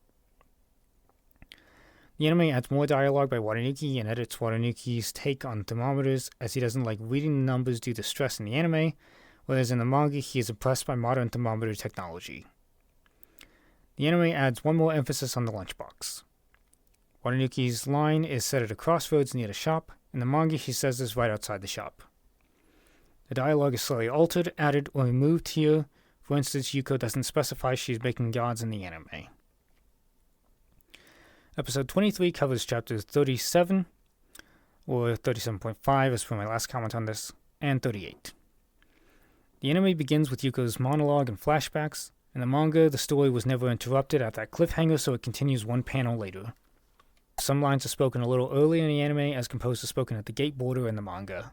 The anime adds more dialogue by Watanuki and edits Watanuki's take on thermometers, as he doesn't like reading the numbers due to stress in the anime, whereas in the manga he is impressed by modern thermometer technology. The anime adds one more emphasis on the lunchbox. Watanuki's line is set at a crossroads near the shop. In the manga, he says this right outside the shop. The dialogue is slightly altered, added, or removed here. For instance, Yuko doesn't specify she's making gods in the anime. Episode 23 covers chapters 37, or 37.5 as per my last comment on this, and 38. The anime begins with Yuko's monologue and flashbacks. In the manga, the story was never interrupted at that cliffhanger, so it continues one panel later. Some lines are spoken a little earlier in the anime as opposed to spoken at the gate border in the manga.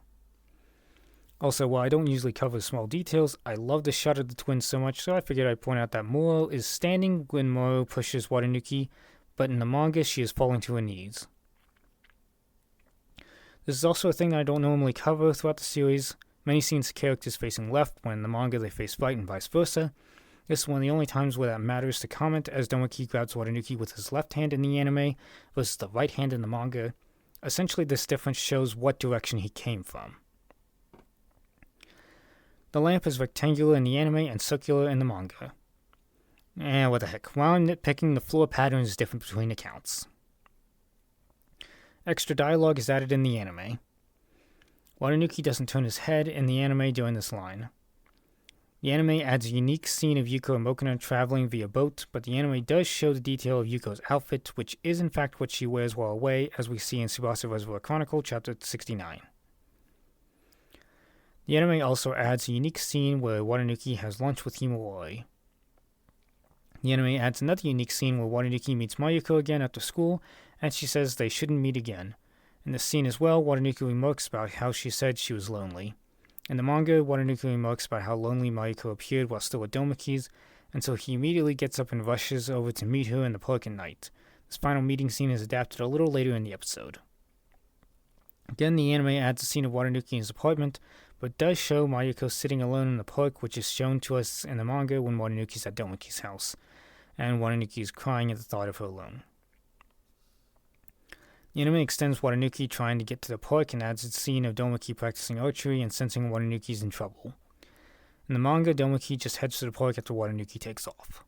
Also, while I don't usually cover small details, I love the shot of the twins so much, so I figured I'd point out that Moro is standing when Moro pushes Watanuki, but in the manga, she is falling to her knees. This is also a thing that I don't normally cover throughout the series. Many scenes of characters facing left, when in the manga they face right and vice versa. This is one of the only times where that matters to comment, as Domoki grabs Watanuki with his left hand in the anime versus the right hand in the manga. Essentially, this difference shows what direction he came from. The lamp is rectangular in the anime and circular in the manga. What the heck. While I'm nitpicking, the floor pattern is different between accounts. Extra dialogue is added in the anime. Watanuki doesn't turn his head in the anime during this line. The anime adds a unique scene of Yuko and Mokona traveling via boat, but the anime does show the detail of Yuko's outfit, which is in fact what she wears while away, as we see in Tsubasa Reservoir Chronicle, chapter 69. The anime also adds a unique scene where Watanuki has lunch with Himawari. The anime adds another unique scene where Watanuki meets Mayuko again after school, and she says they shouldn't meet again. In this scene as well, Watanuki remarks about how she said she was lonely. In the manga, Watanuki remarks about how lonely Mayuko appeared while still at Domoki's, and so he immediately gets up and rushes over to meet her in the park at night. This final meeting scene is adapted a little later in the episode. Again, the anime adds a scene of Watanuki in his apartment, but does show Mayuko sitting alone in the park, which is shown to us in the manga when Watanuki's at Domoki's house, and Watanuki is crying at the thought of her alone. The anime extends Watanuki trying to get to the park and adds a scene of Domoki practicing archery and sensing Watanuki's in trouble. In the manga, Domoki just heads to the park after Watanuki takes off.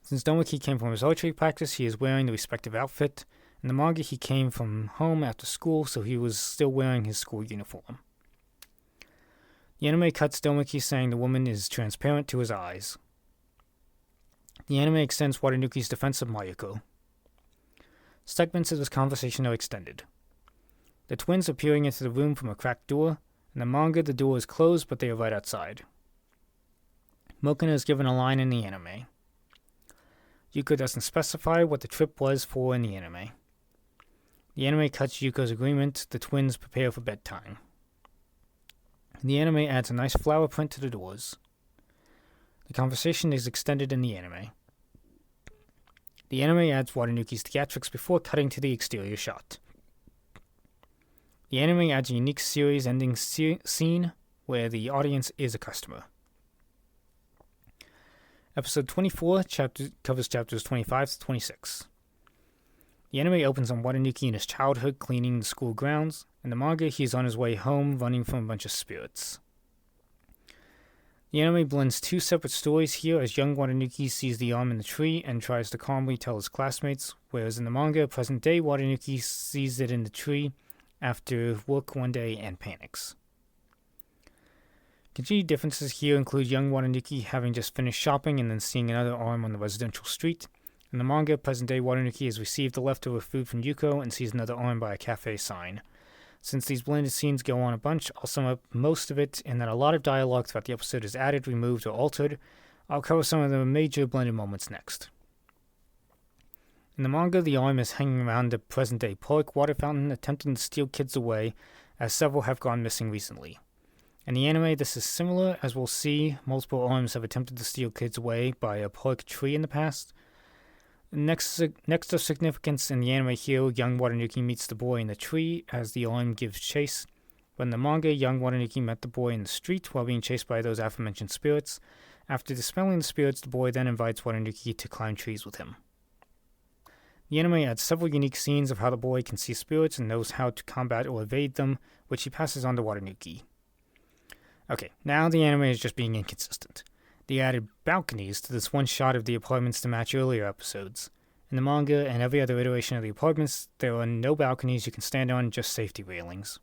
Since Domoki came from his archery practice, he is wearing the respective outfit. In the manga, he came from home after school, so he was still wearing his school uniform. The anime cuts Domoki saying the woman is transparent to his eyes. The anime extends Watanuki's defense of Mayuko. Segments of this conversation are extended. The twins are peering into the room from a cracked door. In the manga, the door is closed, but they are right outside. Mokona is given a line in the anime. Yuko doesn't specify what the trip was for in the anime. The anime cuts Yuko's agreement. The twins prepare for bedtime. The anime adds a nice flower print to the doors. The conversation is extended in the anime. The anime adds Watanuki's theatrics before cutting to the exterior shot. The anime adds a unique series ending scene where the audience is a customer. Episode 24 covers chapters 25 to 26. The anime opens on Watanuki in his childhood cleaning the school grounds. In the manga, he's on his way home running from a bunch of spirits. The anime blends two separate stories here as young Watanuki sees the arm in the tree and tries to calmly tell his classmates, whereas in the manga, present-day Watanuki sees it in the tree after work one day and panics. Continued differences here include young Watanuki having just finished shopping and then seeing another arm on the residential street. In the manga, present-day Watanuki has received the leftover food from Yuko and sees another arm by a cafe sign. Since these blended scenes go on a bunch, I'll sum up most of it in that a lot of dialogue throughout the episode is added, removed, or altered. I'll cover some of the major blended moments next. In the manga, the arm is hanging around the present-day park water fountain, attempting to steal kids away, as several have gone missing recently. In the anime, this is similar, as we'll see multiple arms have attempted to steal kids away by a park tree in the past. Next of significance in the anime here, young Watanuki meets the boy in the tree as the arm gives chase. But in the manga, young Watanuki met the boy in the street while being chased by those aforementioned spirits. After dispelling the spirits, the boy then invites Watanuki to climb trees with him. The anime adds several unique scenes of how the boy can see spirits and knows how to combat or evade them, which he passes on to Watanuki. Okay, now the anime is just being inconsistent. They added balconies to this one shot of the apartments to match earlier episodes. In the manga and every other iteration of the apartments, there are no balconies you can stand on, just safety railings.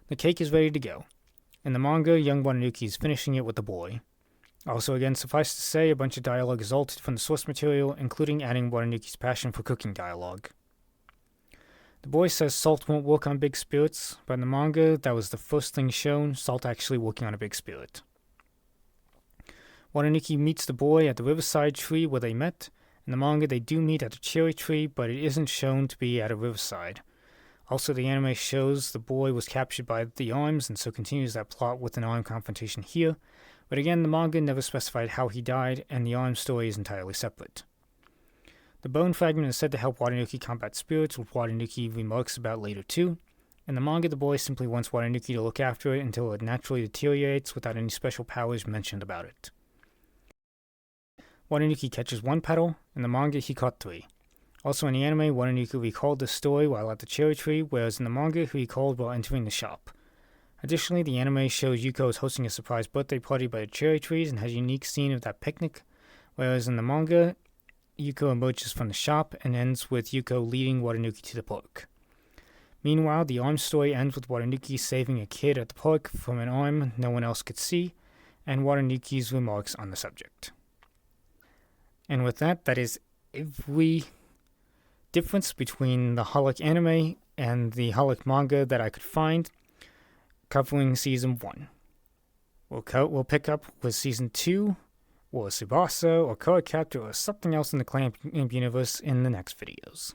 The cake is ready to go. In the manga, young Watanuki is finishing it with the boy. Also, again, suffice to say, a bunch of dialogue is altered from the source material, including adding Watanuki's passion for cooking dialogue. The boy says salt won't work on big spirits, but in the manga, that was the first thing shown, salt actually working on a big spirit. Watanuki meets the boy at the riverside tree where they met. In the manga, they do meet at a cherry tree, but it isn't shown to be at a riverside. Also, the anime shows the boy was captured by the arms, and so continues that plot with an arm confrontation here. But again, the manga never specified how he died, and the arm story is entirely separate. The bone fragment is said to help Watanuki combat spirits, which Watanuki remarks about later too. In the manga, the boy simply wants Watanuki to look after it until it naturally deteriorates without any special powers mentioned about it. Watanuki catches one petal. In the manga, he caught 3. Also in the anime, Watanuki recalled this story while at the cherry tree, whereas in the manga, he recalled while entering the shop. Additionally, the anime shows Yuko is hosting a surprise birthday party by the cherry trees and has a unique scene of that picnic, whereas in the manga, Yuko emerges from the shop and ends with Yuko leading Watanuki to the park. Meanwhile, the arm story ends with Watanuki saving a kid at the park from an arm no one else could see, and Watanuki's remarks on the subject. And with that, that is every difference between the HOLiC anime and the HOLiC manga that I could find, covering Season 1. We'll pick up with Season 2, or Tsubasa, or Card Captor, or something else in the Clamp universe in the next videos.